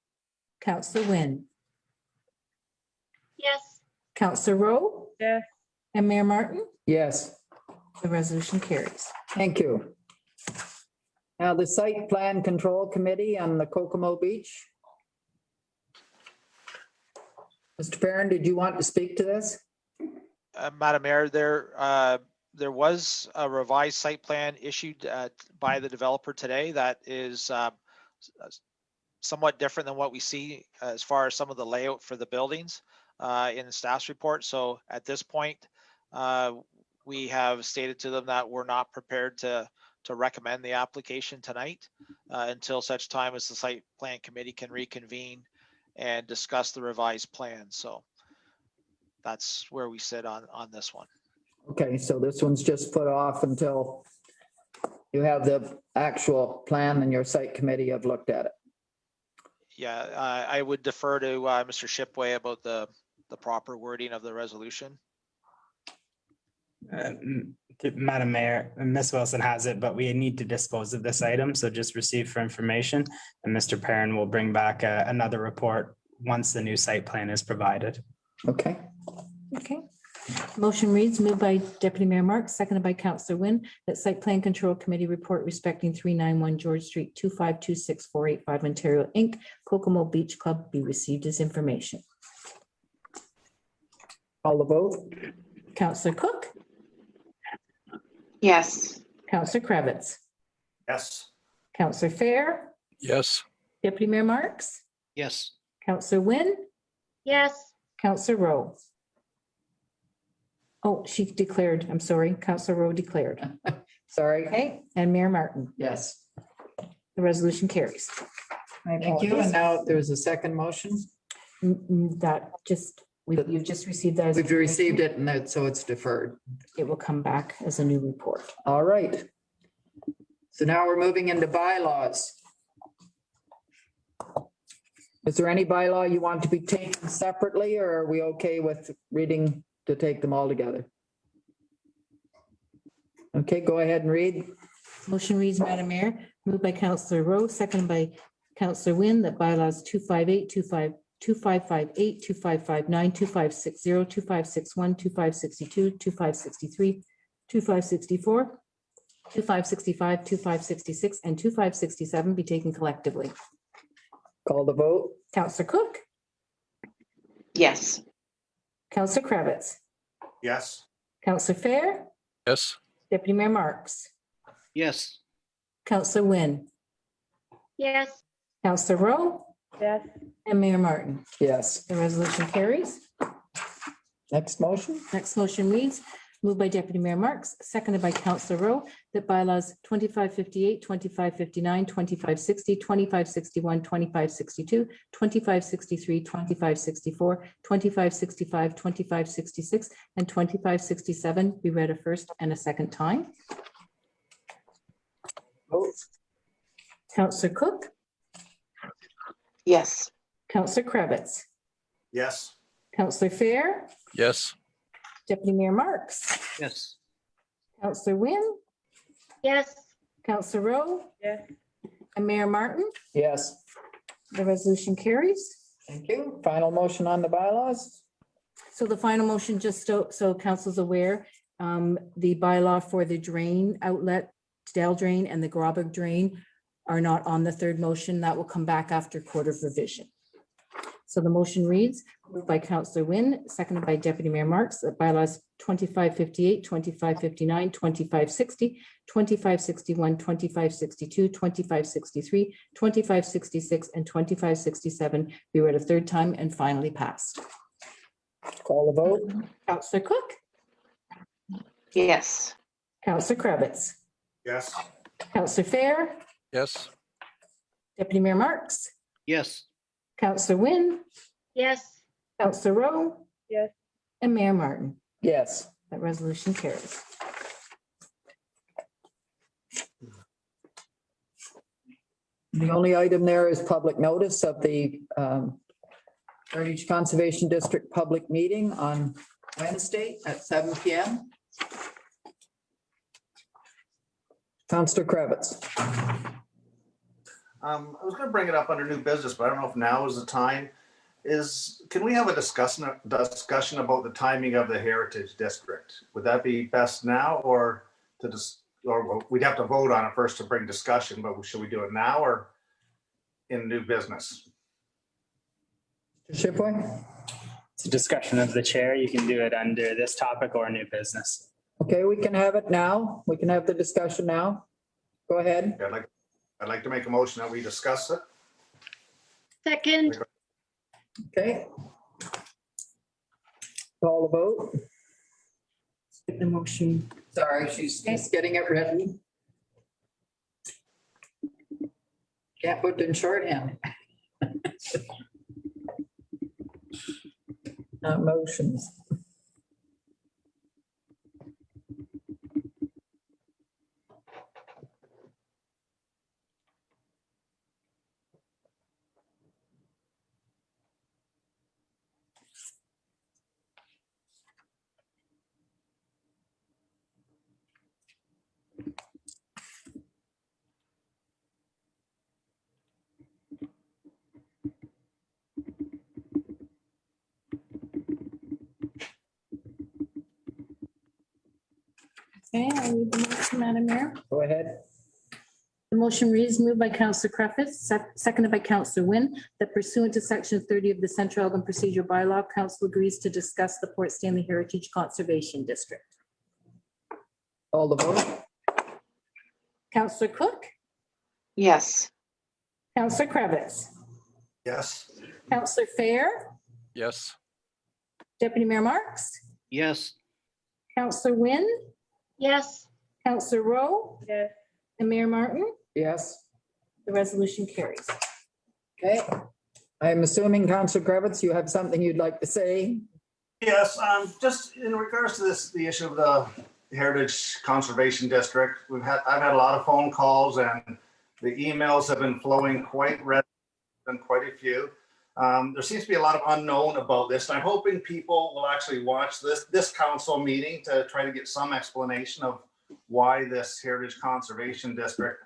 Counselor Wynne, Yes. Counselor Rowe, Yes. and Mayor Martin. Yes, The resolution carries. thank you. Now the Site Plan Control Committee on the Kokomo Beach. Mr. Perrin, did you want to speak to this? Madam Mayor, there was a revised site plan issued by the developer today that is somewhat different than what we see as far as some of the layout for the buildings in the staff's report. So at this point, we have stated to them that we're not prepared to recommend the application tonight until such time as the Site Plan Committee can reconvene and discuss the revised plan. So that's where we sit on this one. Okay, so this one's just put off until you have the actual plan and your site committee have looked at it. Yeah, I would defer to Mr. Shipway about the proper wording of the resolution. Madam Mayor, Ms. Wilson has it, but we need to dispose of this item, so just receive for information. And Mr. Perrin will bring back another report once the new site plan is provided. Okay, Okay. Motion reads, moved by Deputy Mayor Marks, seconded by Counselor Wynne, that Site Plan Control Committee report respecting 391 George Street, 2526485 Ontario, Inc., Kokomo Beach Club be received as information. call the vote. Counselor Cook, Yes. Counselor Krebitz, Yes. Counselor Fair, Yes. Deputy Mayor Marks, Yes. Counselor Wynne, Yes. Counselor Rowe. Oh, she declared, I'm sorry, Counselor Rowe declared. Sorry. Okay, and Mayor Martin. Yes. The resolution carries. Thank you. And now there's a second motion. That just, you've just received that. as We've received it and so it's deferred. It will come back as a new report. All right. So now we're moving into bylaws. Is there any bylaw you want to be taken separately, or are we okay with reading to take them all together? Okay, go ahead and read. Motion reads, Madam Mayor, moved by Counselor Rowe, seconded by Counselor Wynne, that bylaws 258, 2558, 2559, 2560, 2561, 2562, 2563, 2564, 2565, 2566, and 2567 be taken collectively. Call the vote. Counselor Cook, Yes. Counselor Krebitz, Yes. Counselor Fair, Yes. Deputy Mayor Marks, Yes. Counselor Wynne, Yes. Counselor Rowe, Yes. and Mayor Martin. Yes. The resolution carries. Next motion. Next motion reads, Moved by Deputy Mayor Marks, seconded by Councillor Rowe, that bylaws 2558, 2559, 2560, 2561, 2562, 2563, 2564, 2565, 2566, and 2567 be read a first and a second time. Vote. Councillor Cook, Yes. Councillor Krebitz, Yes. Councillor Fair, Yes. Deputy Mayor Marks, Yes. Councillor Wynn, yes, Councillor Rowe, Yes. and Mayor Martin. Yes, The resolution carries. thank you. Final motion on the bylaws? So the final motion, just so council's aware, the bylaw for the drain outlet, Dell drain and the Grauberg drain are not on the third motion. That will come back after court of revision. So the motion reads, moved by Councillor Wynn, seconded by Deputy Mayor Marks, that bylaws 2558, 2559, 2560, 2561, 2562, 2563, 2566, and 2567 be read a third time and finally passed. Call the vote. Councillor Cook, Yes. Councillor Krebitz, Yes. Councillor Fair, Yes. Deputy Mayor Marks, Yes. Councillor Wynn, yes, Councillor Rowe, Yes. and Mayor Martin. Yes, That resolution carries. the only item there is public notice of the Heritage Conservation District public meeting on Wednesday at 7 PM. Councillor Krebitz. I was gonna bring it up under new business, but I don't know if now is the time. Can we have a discussion about the timing of the Heritage District? Would that be best now or or we'd have to vote on it first to bring discussion, but should we do it now or in new business? Shipway? It's a discussion of the chair. You can do it under this topic or new business. Okay, we can have it now. We can have the discussion now. Go ahead. I'd like to make a motion that we discuss it. second, Okay. Call the vote. Skip the motion. Sorry, she's getting it ready. Can't put it in shorthand. Not motions. Okay, I'll read the motion, Madam Mayor. Go ahead. The motion reads, moved by Councillor Krebitz, seconded by Councillor Wynn, that pursuant to section 30 of the Central Elgin Procedural Bylaw, council agrees to discuss the Port Stanley Heritage Conservation District. Call the vote. Councillor Cook, Yes. Councillor Krebitz, Yes. Councillor Fair, Yes. Deputy Mayor Marks, Yes. Councillor Wynn, yes, Councillor Rowe, Yes. and Mayor Martin. Yes. The resolution carries. Okay. I'm assuming Councillor Krebitz, you have something you'd like to say? Yes, just in regards to the issue of the Heritage Conservation District, I've had a lot of phone calls and the emails have been flowing quite red, been quite a few. There seems to be a lot of unknown about this. And I'm hoping people will actually watch this council meeting to try to get some explanation of why this Heritage Conservation District,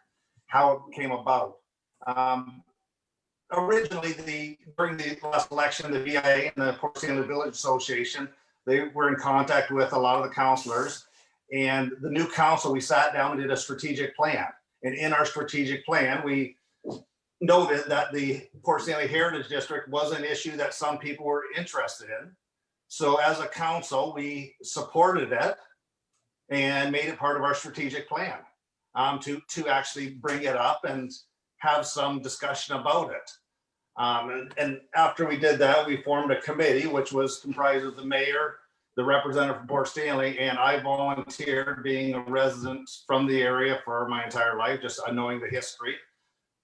how it came about. Originally, during the last election, the VIA and the Port Stanley Village Association, they were in contact with a lot of the councilors. And the new council, we sat down and did a strategic plan. And in our strategic plan, we noted that the Port Stanley Heritage District was an issue that some people were interested in. So as a council, we supported it and made it part of our strategic plan to actually bring it up and have some discussion about it. And after we did that, we formed a committee, which was comprised of the mayor the representative from Port Stanley, and I volunteered, being a resident from the area for my entire life, just knowing the history,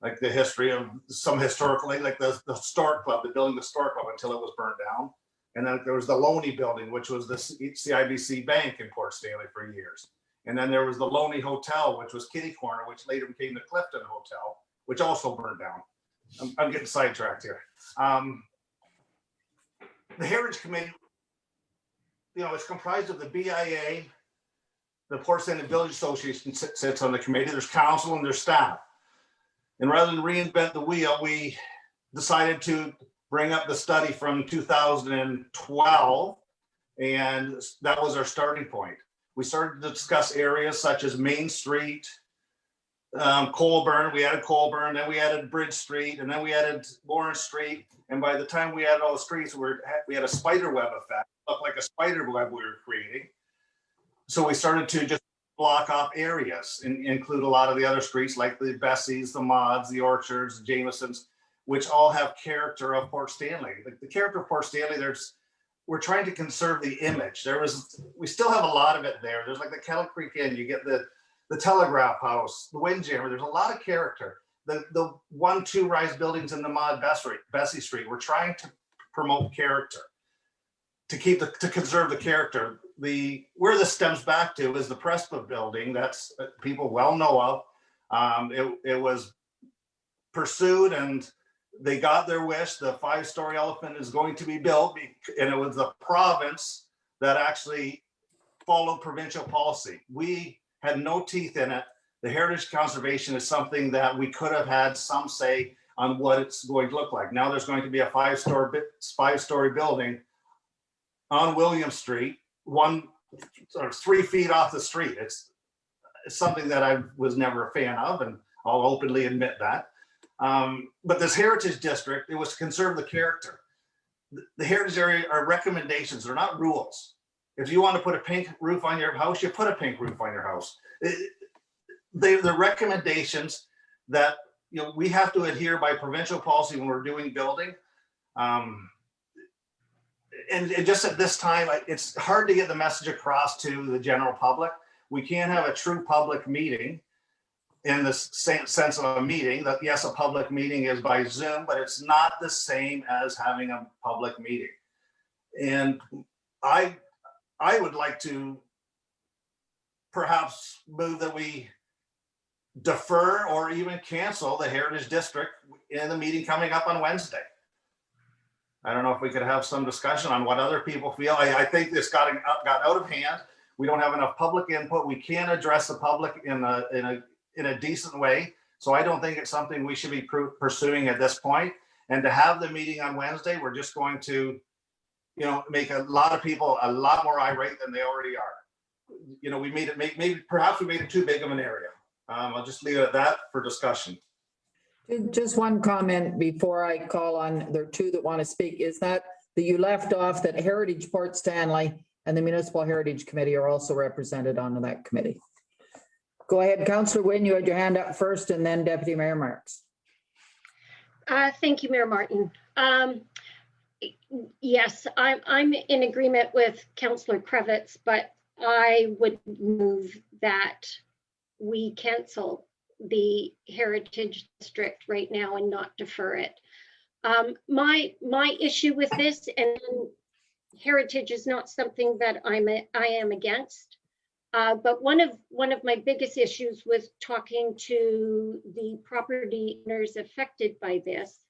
like the history of some historically, like the historic club, the building the historic club until it was burnt down. And then there was the Loney building, which was the CIBC Bank in Port Stanley for years. And then there was the Loney Hotel, which was Kitty Corner, which later became the Clifton Hotel, which also burned down. I'm getting sidetracked here. The Heritage Committee, you know, it's comprised of the BIA, the Port Stanley Village Association sits on the committee. There's council and there's staff. And rather than reinvent the wheel, we decided to bring up the study from 2012, and that was our starting point. We started to discuss areas such as Main Street, Colburn. We added Colburn, then we added Bridge Street, and then we added Lawrence Street. And by the time we added all the streets, we had a spider web effect. It looked like a spider web we were creating. So we started to just block off areas and include a lot of the other streets like the Bessies, the Mods, the Orchards, the Jamesons, which all have character of Port Stanley. The character of Port Stanley, we're trying to conserve the image. We still have a lot of it there. There's like the Kettle Creek Inn, you get the Telegraph House, the Windjammer. There's a lot of character. The 1-2 rise buildings in the Mod Bessie Street. We're trying to promote character, to conserve the character. Where this stems back to is the Prespa building. That's people well know of. It was pursued and they got their wish. The 5-story elephant is going to be built, and it was the province that actually followed provincial policy. We had no teeth in it. The heritage conservation is something that we could have had some say on what it's going to look like. Now there's going to be a 5-story building on William Street, 3 feet off the street. It's something that I was never a fan of, and I'll openly admit that. But this heritage district, it was to conserve the character. The heritage area are recommendations, they're not rules. If you want to put a pink roof on your house, you put a pink roof on your house. They're recommendations that, you know, we have to adhere by provincial policy when we're doing building. And just at this time, it's hard to get the message across to the general public. We can't have a true public meeting in the sense of a meeting. That yes, a public meeting is by Zoom, but it's not the same as having a public meeting. And I would like to perhaps move that we defer or even cancel the Heritage District in the meeting coming up on Wednesday. I don't know if we could have some discussion on what other people feel. I think this got out of hand. We don't have enough public input. We can't address the public in a decent way. So I don't think it's something we should be pursuing at this point. And to have the meeting on Wednesday, we're just going to, you know, make a lot of people a lot more irate than they already are. You know, we made it perhaps we made it too big of an area. I'll just leave it at that for discussion. Just one comment before I call on, there are two that want to speak, is that you left off that Heritage Port Stanley and the Municipal Heritage Committee are also represented on that committee. Go ahead, Councillor Wynne, you had your hand up first, and then Deputy Mayor Marks. Thank you, Mayor Martin. Yes, I'm in agreement with Councillor Krevitz, but I would move that we cancel the Heritage District right now and not defer it. My issue with this, and heritage is not something that I am against, but one of my biggest issues was talking to the property owners affected by this,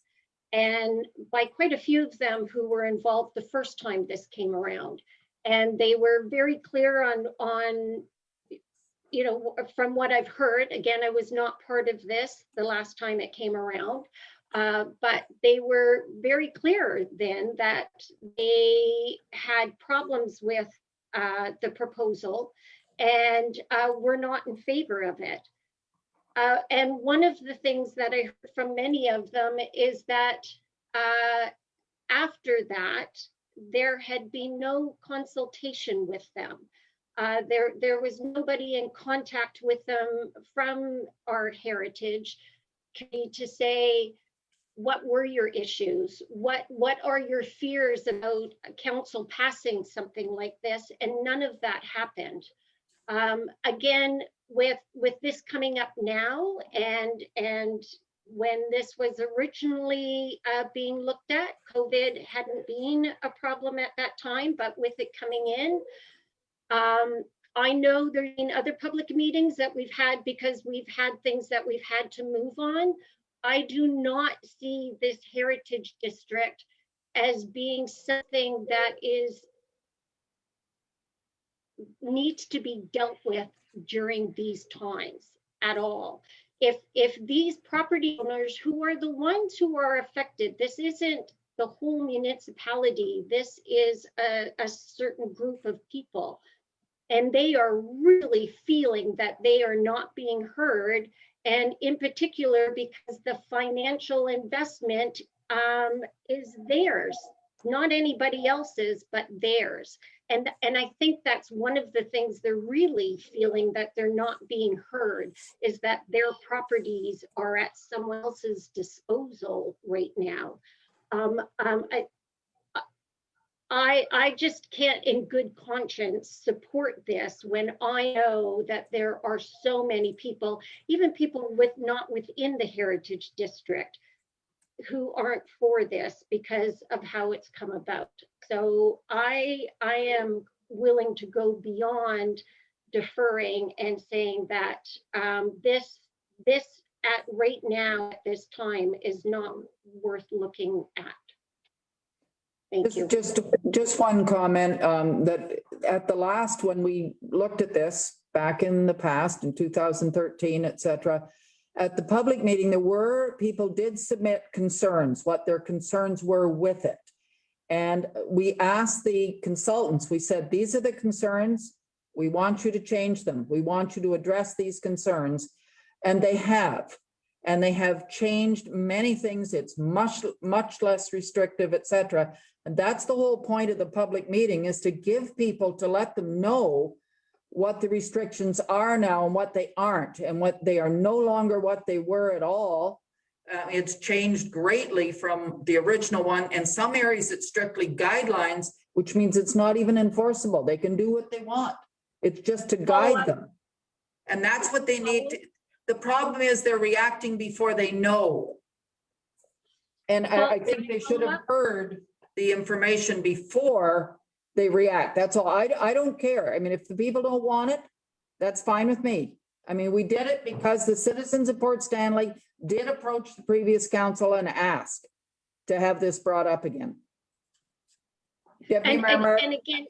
and by quite a few of them who were involved the first time this came around, and they were very clear on you know, from what I've heard. Again, I was not part of this the last time it came around, but they were very clear then that they had problems with the proposal and were not in favor of it. And one of the things that I heard from many of them is that after that, there had been no consultation with them. There was nobody in contact with them from our heritage committee to say, what were your issues? What are your fears about council passing something like this? And none of that happened. Again, with this coming up now, and when this was originally being looked at, COVID hadn't been a problem at that time, but with it coming in, I know there's been other public meetings that we've had because we've had things that we've had to move on. I do not see this heritage district as being something that needs to be dealt with during these times at all. If these property owners, who are the ones who are affected, this isn't the whole municipality, this is a certain group of people, and they are really feeling that they are not being heard, and in particular because the financial investment is theirs, not anybody else's, but theirs. And I think that's one of the things they're really feeling, that they're not being heard, is that their properties are at someone else's disposal right now. I just can't in good conscience support this when I know that there are so many people, even people not within the Heritage District, who aren't for this because of how it's come about. So I am willing to go beyond deferring and saying that this at right now at this time is not worth looking at. Thank you. Just one comment, that at the last, when we looked at this back in the past, in 2013, et cetera, at the public meeting, people did submit concerns, what their concerns were with it. And we asked the consultants, we said, these are the concerns. We want you to change them. We want you to address these concerns. And they have. And they have changed many things. It's much less restrictive, et cetera. And that's the whole point of the public meeting, is to give people, to let them know what the restrictions are now and what they aren't, and what they are no longer what they were at all. It's changed greatly from the original one. In some areas, it's strictly guidelines, which means it's not even enforceable. They can do what they want. It's just to guide them. And that's what they need to. The problem is they're reacting before they know. And I think they should have heard the information before they react. That's all. I don't care. I mean, if the people don't want it, that's fine with me. I mean, we did it because the citizens of Port Stanley did approach the previous council and ask to have this brought up again. Deputy Mayor, and again,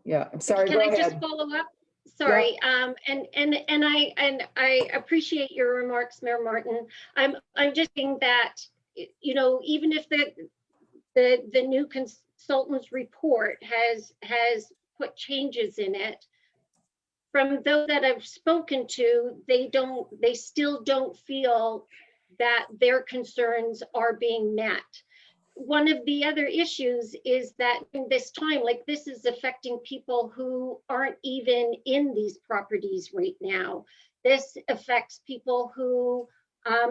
yeah, I'm sorry. Can Go I ahead. just follow up? Sorry, and I appreciate your remarks, Mayor Martin. I'm just saying that, you know, even if the new consultant's report has put changes in it, from those that I've spoken to, they still don't feel that their concerns are being met. One of the other issues is that in this time, like, this is affecting people who aren't even in these properties right now. This affects people who,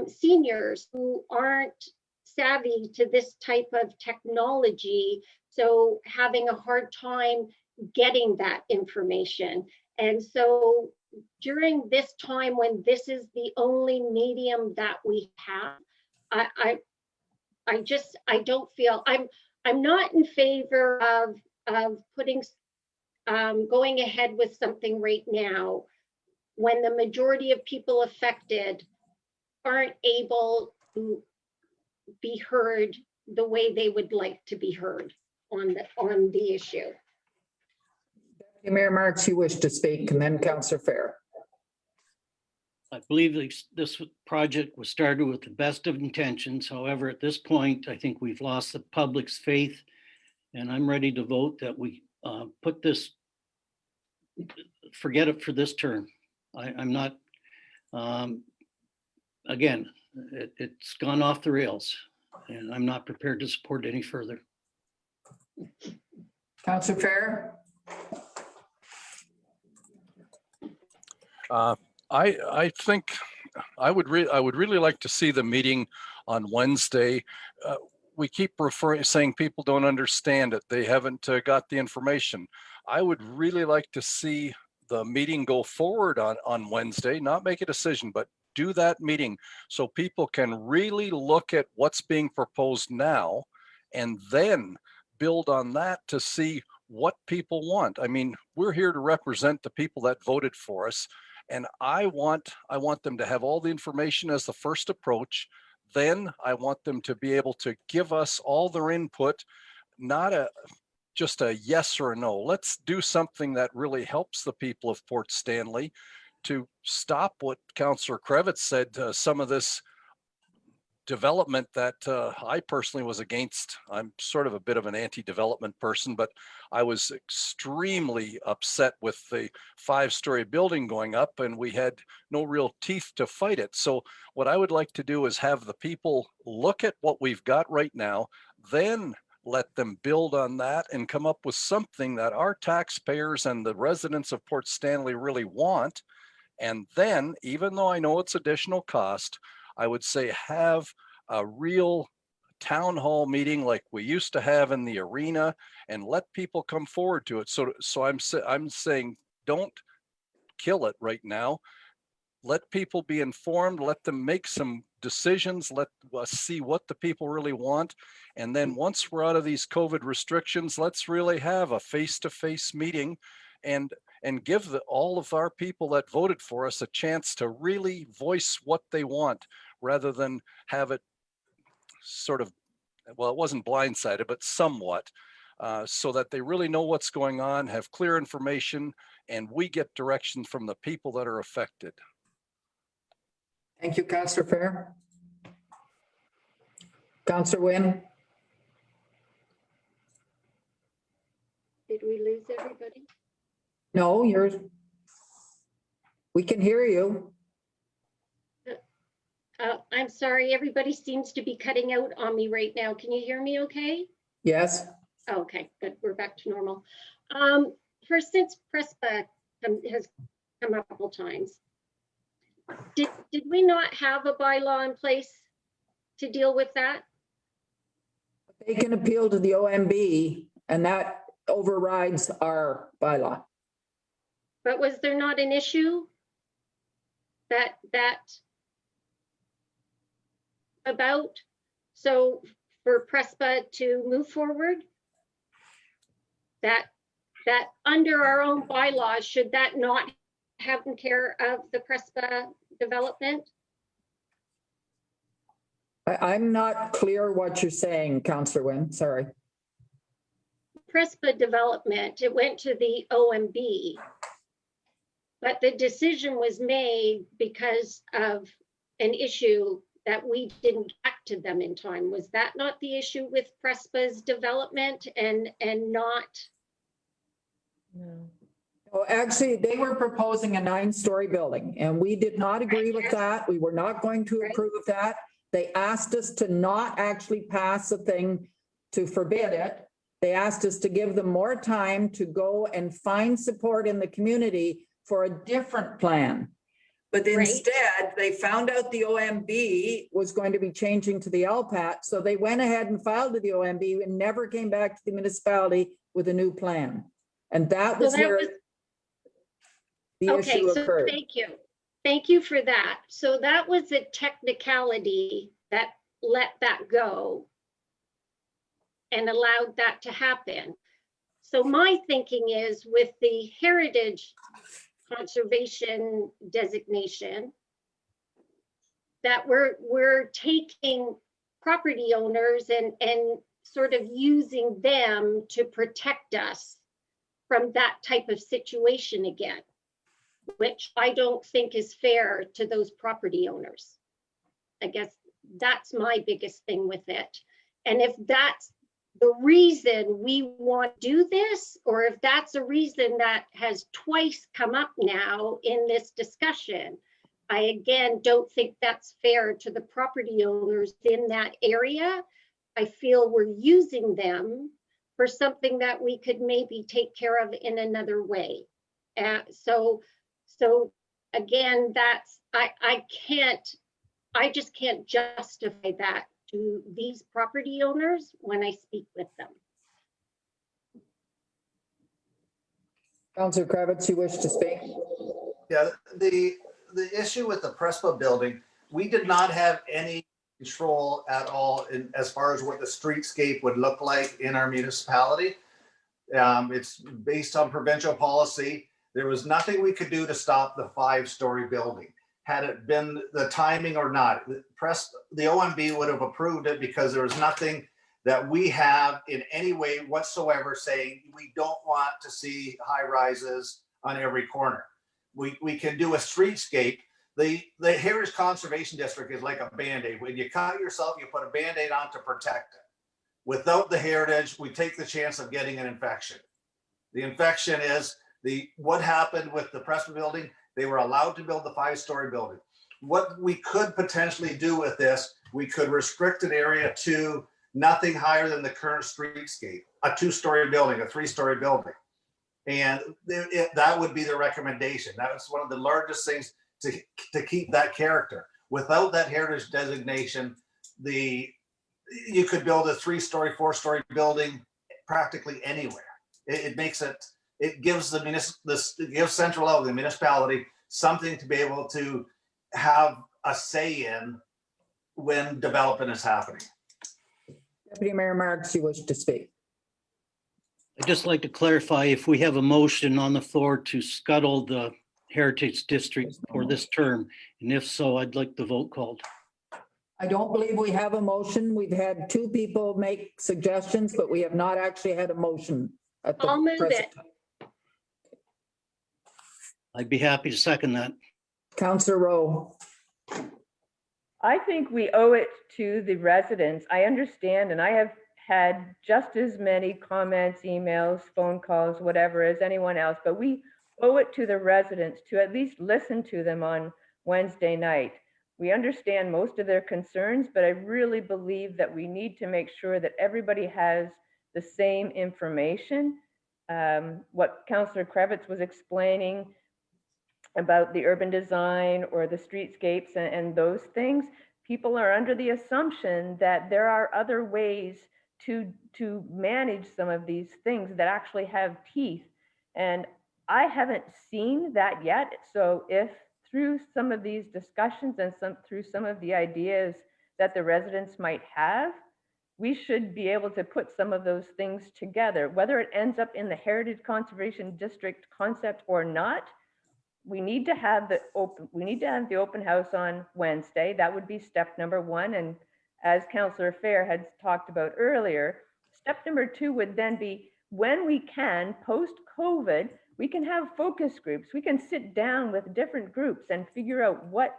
seniors who aren't savvy to this type of technology, so having a hard time getting that information. And so during this time, when this is the only medium that we have, I don't feel, I'm not in favor of putting, going ahead with something right now when the majority of people affected aren't able to be heard the way they would like to be heard on the issue. Mayor Marks, you wish to speak, and then Councillor Fair. I believe this project was started with the best of intentions. However, at this point, I think we've lost the public's faith, and I'm ready to vote that we put this, forget it for this term. I'm not, again, it's gone off the rails, and I'm not prepared to support any further. Councillor Fair? I think I would really like to see the meeting on Wednesday. We keep saying people don't understand it. They haven't got the information. I would really like to see the meeting go forward on Wednesday, not make a decision, but do that meeting so people can really look at what's being proposed now and then build on that to see what people want. I mean, we're here to represent the people that voted for us. And I want them to have all the information as the first approach. Then I want them to be able to give us all their input, not just a yes or a no. Let's do something that really helps the people of Port Stanley to stop what Councillor Kravitz said, some of this development that I personally was against. I'm sort of a bit of an anti-development person, but I was extremely upset with the 5-story building going up, and we had no real teeth to fight it. So what I would like to do is have the people look at what we've got right now, then let them build on that and come up with something that our taxpayers and the residents of Port Stanley really want. And then, even though I know it's additional cost, I would say have a real town hall meeting like we used to have in the arena and let people come forward to it. So I'm saying don't kill it right now. Let people be informed, let them make some decisions, let us see what the people really want. And then once we're out of these COVID restrictions, let's really have a face-to-face meeting and give all of our people that voted for us a chance to really voice what they want, rather than have it sort of, well, it wasn't blindsided, but somewhat, so that they really know what's going on, have clear information, and we get direction from the people that are affected. Thank you, Councillor Fair. Councillor Wynn? Did we lose everybody? No, we can hear you. I'm sorry, everybody seems to be cutting out on me right now. Can you hear me okay? Yes. Okay, good. We're back to normal. First, since PRESPA has come up a couple times, did we not have a bylaw in place to deal with that? They can appeal to the OMB and that overrides our bylaw. But was there not an issue that about, so for PRESPA to move forward, that under our own bylaws, should that not have taken care of the PRESPA development? I'm not clear what you're saying, Councillor Wynn, sorry. PRESPA development, it went to the OMB, but the decision was made because of an issue that we didn't get to them in time. Was that not the issue with PRESPA's development and not? No. Well, actually, they were proposing a 9-story building and we did not agree with that. We were not going to approve of that. They asked us to not actually pass a thing to forbid it. They asked us to give them more time to go and find support in the community for a different plan. But instead, they found out the OMB was going to be changing to the LPAT. So they went ahead and filed to the OMB and never came back to the municipality with a new plan. And that was where the issue occurred. Thank you. Thank you for that. So that was a technicality that let that go and allowed that to happen. So my thinking is with the heritage conservation designation, that we're taking property owners and sort of using them to protect us from that type of situation again, which I don't think is fair to those property owners. I guess that's my biggest thing with it. And if that's the reason we want to do this, or if that's a reason that has twice come up now in this discussion, I again don't think that's fair to the property owners in that area. I feel we're using them for something that we could maybe take care of in another way. So again, that's I just can't justify that to these property owners when I speak with them. Councillor Kravitz, you wish to speak? Yeah, the issue with the Prespa building, we did not have any control at all in as far as what the streetscape would look like in our municipality. It's based on provincial policy. There was nothing we could do to stop the 5-story building. Had it been the timing or not, the OMB would have approved it because there was nothing that we have in any way whatsoever saying we don't want to see high rises on every corner. We can do a streetscape. The Heritage Conservation District is like a Band-Aid. When you cut yourself, you put a Band-Aid on to protect it. Without the heritage, we take the chance of getting an infection. The infection is what happened with the Prespa building. They were allowed to build the 5-story building. What we could potentially do with this, we could restrict an area to nothing higher than the current streetscape, a 2-story building, a 3-story building. And that would be the recommendation. That was one of the largest things to keep that character. Without that heritage designation, you could build a 3-story, 4-story building practically anywhere. It gives it gives Central Elgin, the municipality, something to be able to have a say in when development is happening. Deputy Mayor Marks, you wish to speak? I'd just like to clarify if we have a motion on the floor to scuttle the Heritage District for this term, and if so, I'd like the vote called. I don't believe we have a motion. We've had 2 people make suggestions, but we have not actually had a motion at the I'll move present it. time. I'd be happy to second that. Councillor Rowe. I think we owe it to the residents. I understand, and I have had just as many comments, emails, phone calls, whatever, as anyone else, but we owe it to the residents to at least listen to them on Wednesday night. We understand most of their concerns, but I really believe that we need to make sure that everybody has the same information. What Councillor Kravitz was explaining about the urban design or the streetscapes and those things, people are under the assumption that there are other ways to manage some of these things that actually have teeth. And I haven't seen that yet. So if through some of these discussions and through some of the ideas that the residents might have, we should be able to put some of those things together. Whether it ends up in the Heritage Conservation District concept or not, we need to have the open house on Wednesday. That would be step number 1. And as Councillor Fair had talked about earlier, step number 2 would then be, when we can, post-COVID, we can have focus groups. We can sit down with different groups and figure out what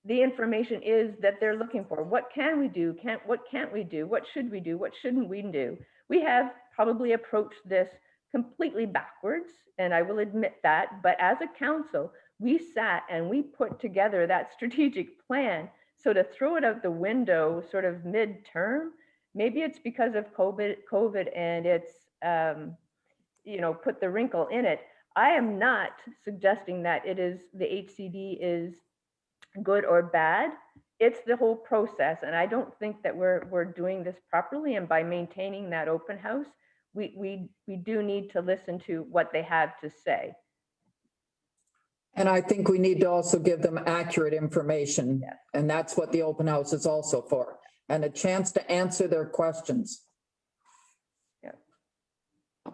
the information is that they're looking for. What can we do? What can't we do? What should we do? What shouldn't we do? We have probably approached this completely backwards, and I will admit that, but as a council, we sat and we put together that strategic plan. So to throw it out the window sort of mid-term, maybe it's because of COVID and it's, put the wrinkle in it. I am not suggesting that the HCD is good or bad. It's the whole process. And I don't think that we're doing this properly. And by maintaining that open house, we do need to listen to what they have to say. And I think we need to also give them accurate information. Yes. And that's what the open house is also for, and a chance to answer their questions.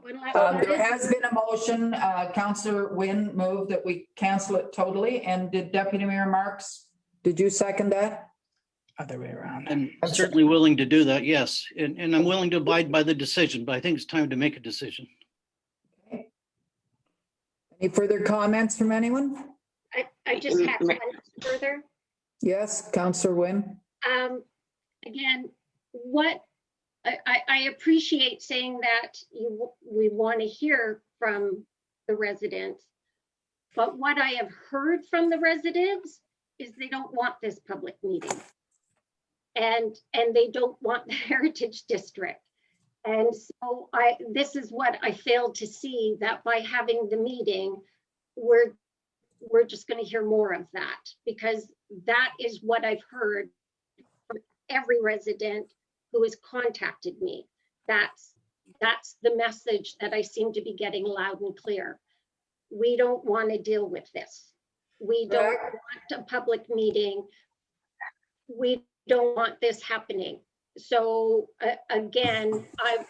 There has been a motion, Councillor Wynne moved that we cancel it totally. And did Deputy Mayor Marks, did you second that? Other way around. I'm certainly willing to do that, yes. And I'm willing to abide by the decision, but I think it's time to make a decision. Okay. Any further comments from anyone? I just had one further. Yes, Councillor Wynne. Again, what I appreciate saying that we want to hear from the residents, but what I have heard from the residents is they don't want this public meeting, and they don't want the Heritage District. And so this is what I failed to see, that by having the meeting, we're we're just going to hear more of that, because that is what I've heard from every resident who has contacted me. That's the message that I seem to be getting loud and clear. We don't want to deal with this. We don't want a public meeting. We don't want this happening. So again,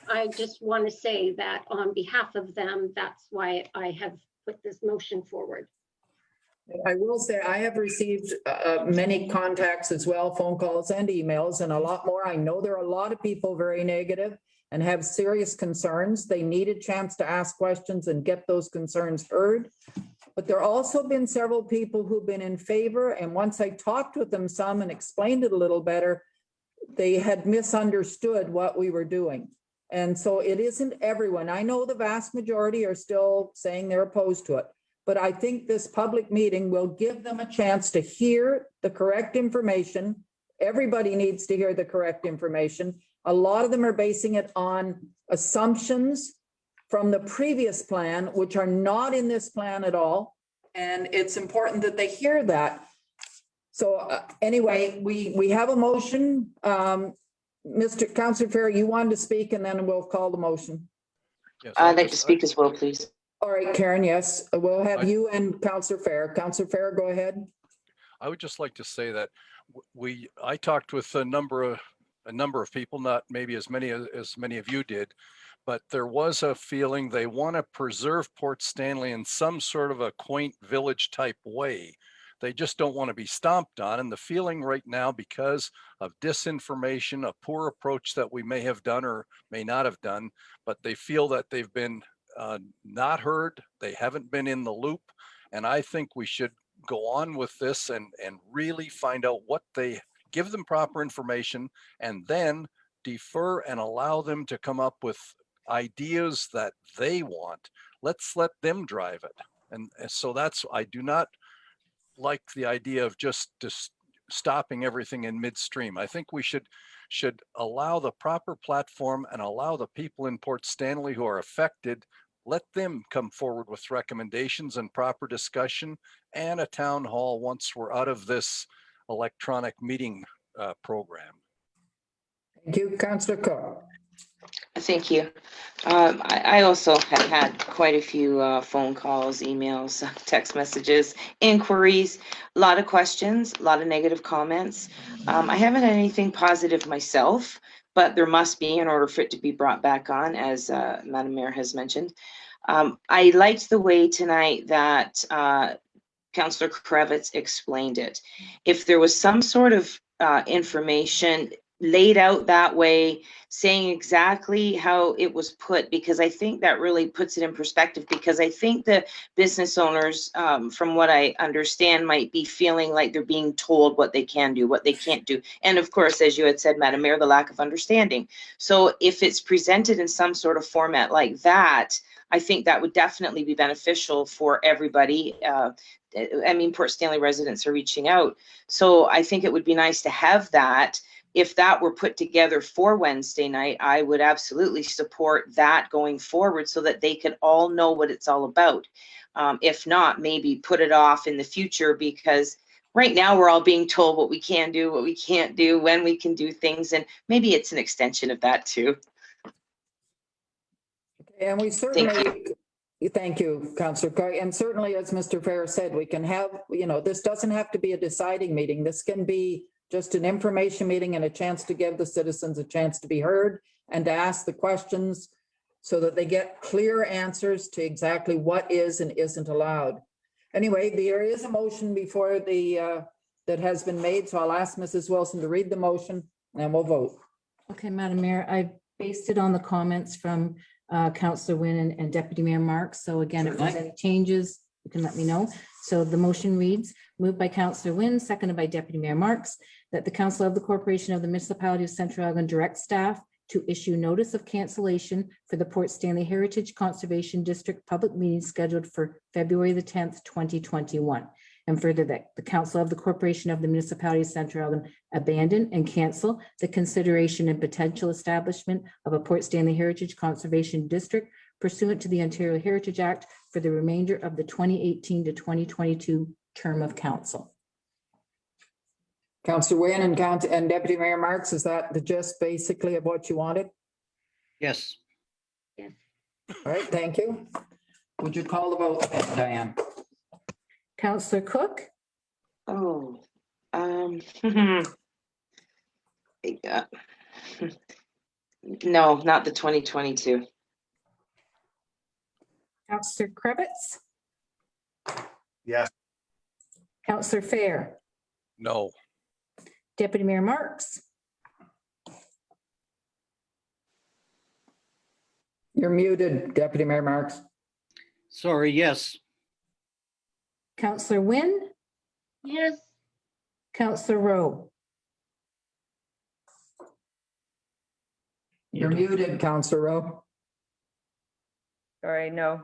I just want to say that on behalf of them, that's why I have put this motion forward. I will say I have received many contacts as well, phone calls and emails, and a lot more. I know there are a lot of people very negative and have serious concerns. They need a chance to ask questions and get those concerns heard. But there have also been several people who've been in favor, and once I talked with them some and explained it a little better, they had misunderstood what we were doing. And so it isn't everyone. I know the vast majority are still saying they're opposed to it, but I think this public meeting will give them a chance to hear the correct information. Everybody needs to hear the correct information. A lot of them are basing it on assumptions from the previous plan, which are not in this plan at all. And it's important that they hear that. So anyway, we have a motion. Mr. Councillor Fair, you wanted to speak, and then we'll call the motion. Yes, I'd like to speak as well, please. All right, Karen, yes, we'll have you and Councillor Fair. Councillor Fair, go ahead. I would just like to say that I talked with a number of people, not maybe as many of you did, but there was a feeling they want to preserve Port Stanley in some sort of a quaint village type way. They just don't want to be stomped on. And the feeling right now, because of disinformation, a poor approach that we may have done or may not have done, but they feel that they've been not heard. They haven't been in the loop. And I think we should go on with this and really find out what they give them proper information, and then defer and allow them to come up with ideas that they want. Let's let them drive it. And so I do not like the idea of just stopping everything in midstream. I think we should allow the proper platform and allow the people in Port Stanley who are affected, let them come forward with recommendations and proper discussion, and a town hall once we're out of this electronic meeting program. Thank you, Councillor Cook. Thank you. I also have had quite a few phone calls, emails, text messages, inquiries, a lot of questions, a lot of negative comments. I haven't had anything positive myself, but there must be in order for it to be brought back on, as Madam Mayor has mentioned. I liked the way tonight that Councillor Kravitz explained it. If there was some sort of information laid out that way, saying exactly how it was put, because I think that really puts it in perspective, because I think the business owners, from what I understand, might be feeling like they're being told what they can do, what they can't do. And of course, as you had said, Madam Mayor, the lack of understanding. So if it's presented in some sort of format like that, I think that would definitely be beneficial for everybody. I mean, Port Stanley residents are reaching out. So I think it would be nice to have that. If that were put together for Wednesday night, I would absolutely support that going forward so that they could all know what it's all about. If not, maybe put it off in the future, because right now we're all being told what we can do, what we can't do, when we can do things, and maybe it's an extension of that too. And we certainly, thank you, Councillor Cook. And certainly, as Mr. Fair said, we can have, this doesn't have to be a deciding meeting. This can be just an information meeting and a chance to give the citizens a chance to be heard and to ask the questions so that they get clear answers to exactly what is and isn't allowed. Anyway, there is a motion before that has been made, so I'll ask Mrs. Wilson to read the motion and we'll vote. Okay, Madam Mayor, I based it on the comments from Councillor Wynne and Deputy Mayor Marks. So again, if there's any changes, you can let me know. So the motion reads, moved by Councillor Wynne, seconded by Deputy Mayor Marks, that the Council of the Corporation of the Municipality of Central Elgin direct staff to issue notice of cancellation for the Port Stanley Heritage Conservation District public meeting scheduled for February the 10th, 2021. And further, that the Council of the Corporation of the Municipality of Central Elgin abandon and cancel the consideration and potential establishment of a Port Stanley Heritage Conservation District pursuant to the Ontario Heritage Act for the remainder of the 2018 to 2022 term of council. Councillor Wynn and Deputy Mayor Marks, is that the gist basically of what you wanted? Yes. All right, thank you. Would you call the vote, Diane? Councillor Cook, Oh, yeah. No, not the 2022. Councillor Krebitz, Yes. Councillor Fair, No. Deputy Mayor Marks, You're muted, Deputy Mayor Marks. Sorry, yes. Councillor Wynn, Yes. Councillor Rowe, You're muted, Councillor Rowe. Sorry, no.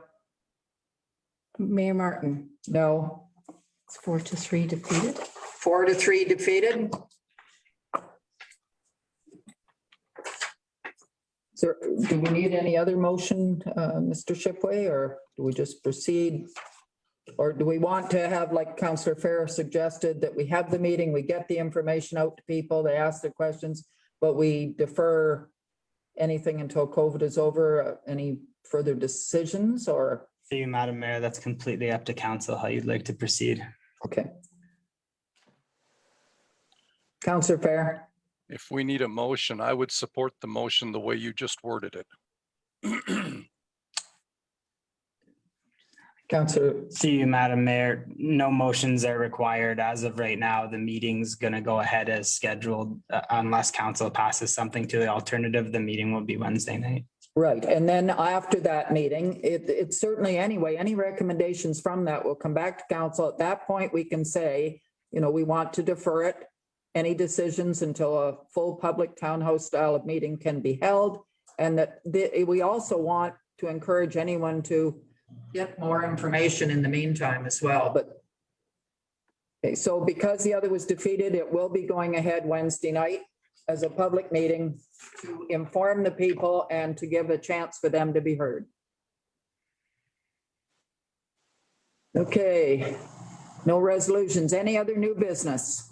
Mayor Martin. No. It's 4-3 defeated. 4-3 defeated. So do we need any other motion, Mr. Shipway, or do we just proceed? Or do we want to have, like Councillor Fair suggested, that we have the meeting, we get the information out to people, they ask their questions, but we defer anything until COVID is over, any further decisions or? To you, Madam Mayor, that's completely up to council how you'd like to proceed. Okay. Councillor Fair. If we need a motion, I would support the motion the way you just worded it. Councillor, To you, Madam Mayor, no motions are required. As of right now, the meeting's gonna go ahead as scheduled. Unless council passes something to the alternative, the meeting will be Wednesday night. right, and then after that meeting, it's certainly anyway, any recommendations from that will come back to council. At that point, we can say, you know, we want to defer it. Any decisions until a full public townhouse style of meeting can be held. And that we also want to encourage anyone to get more information in the meantime as well, but. Okay, so because the other was defeated, it will be going ahead Wednesday night as a public meeting to inform the people and to give a chance for them to be heard. Okay, no resolutions. Any other new business?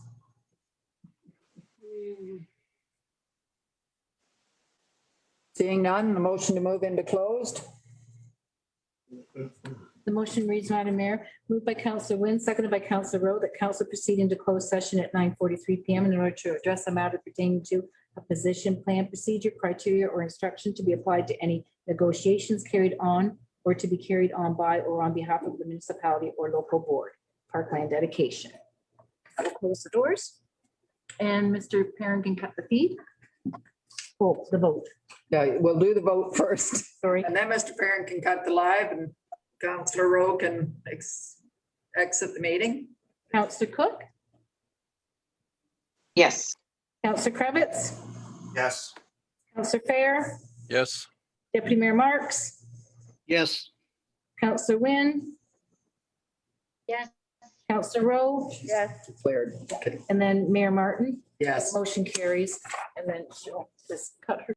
Seeing none, the motion to move into closed. The motion reads, Madam Mayor, moved by Councillor Wynn, seconded by Councillor Rowe, that council proceed into closed session at 9:43 PM in order to address a matter pertaining to a position, plan, procedure, criteria, or instruction to be applied to any negotiations carried on or to be carried on by or on behalf of the municipality or local board. Parkland dedication. I will close the doors. And Mr. Perrin can cut the feed. Oh, the vote. Yeah, we'll do the vote first. Sorry. And then Mr. Perrin can cut the live and Councillor Rowe can exit the meeting. Councillor Cook, Yes. Councillor Krebitz, Yes. Councillor Fair, Yes. Deputy Mayor Marks, Yes. Councillor Wynn, Yes. Councillor Rowe, Yes. Declared. Okay. and then Mayor Martin. Yes. Motion carries, and then she'll just cut her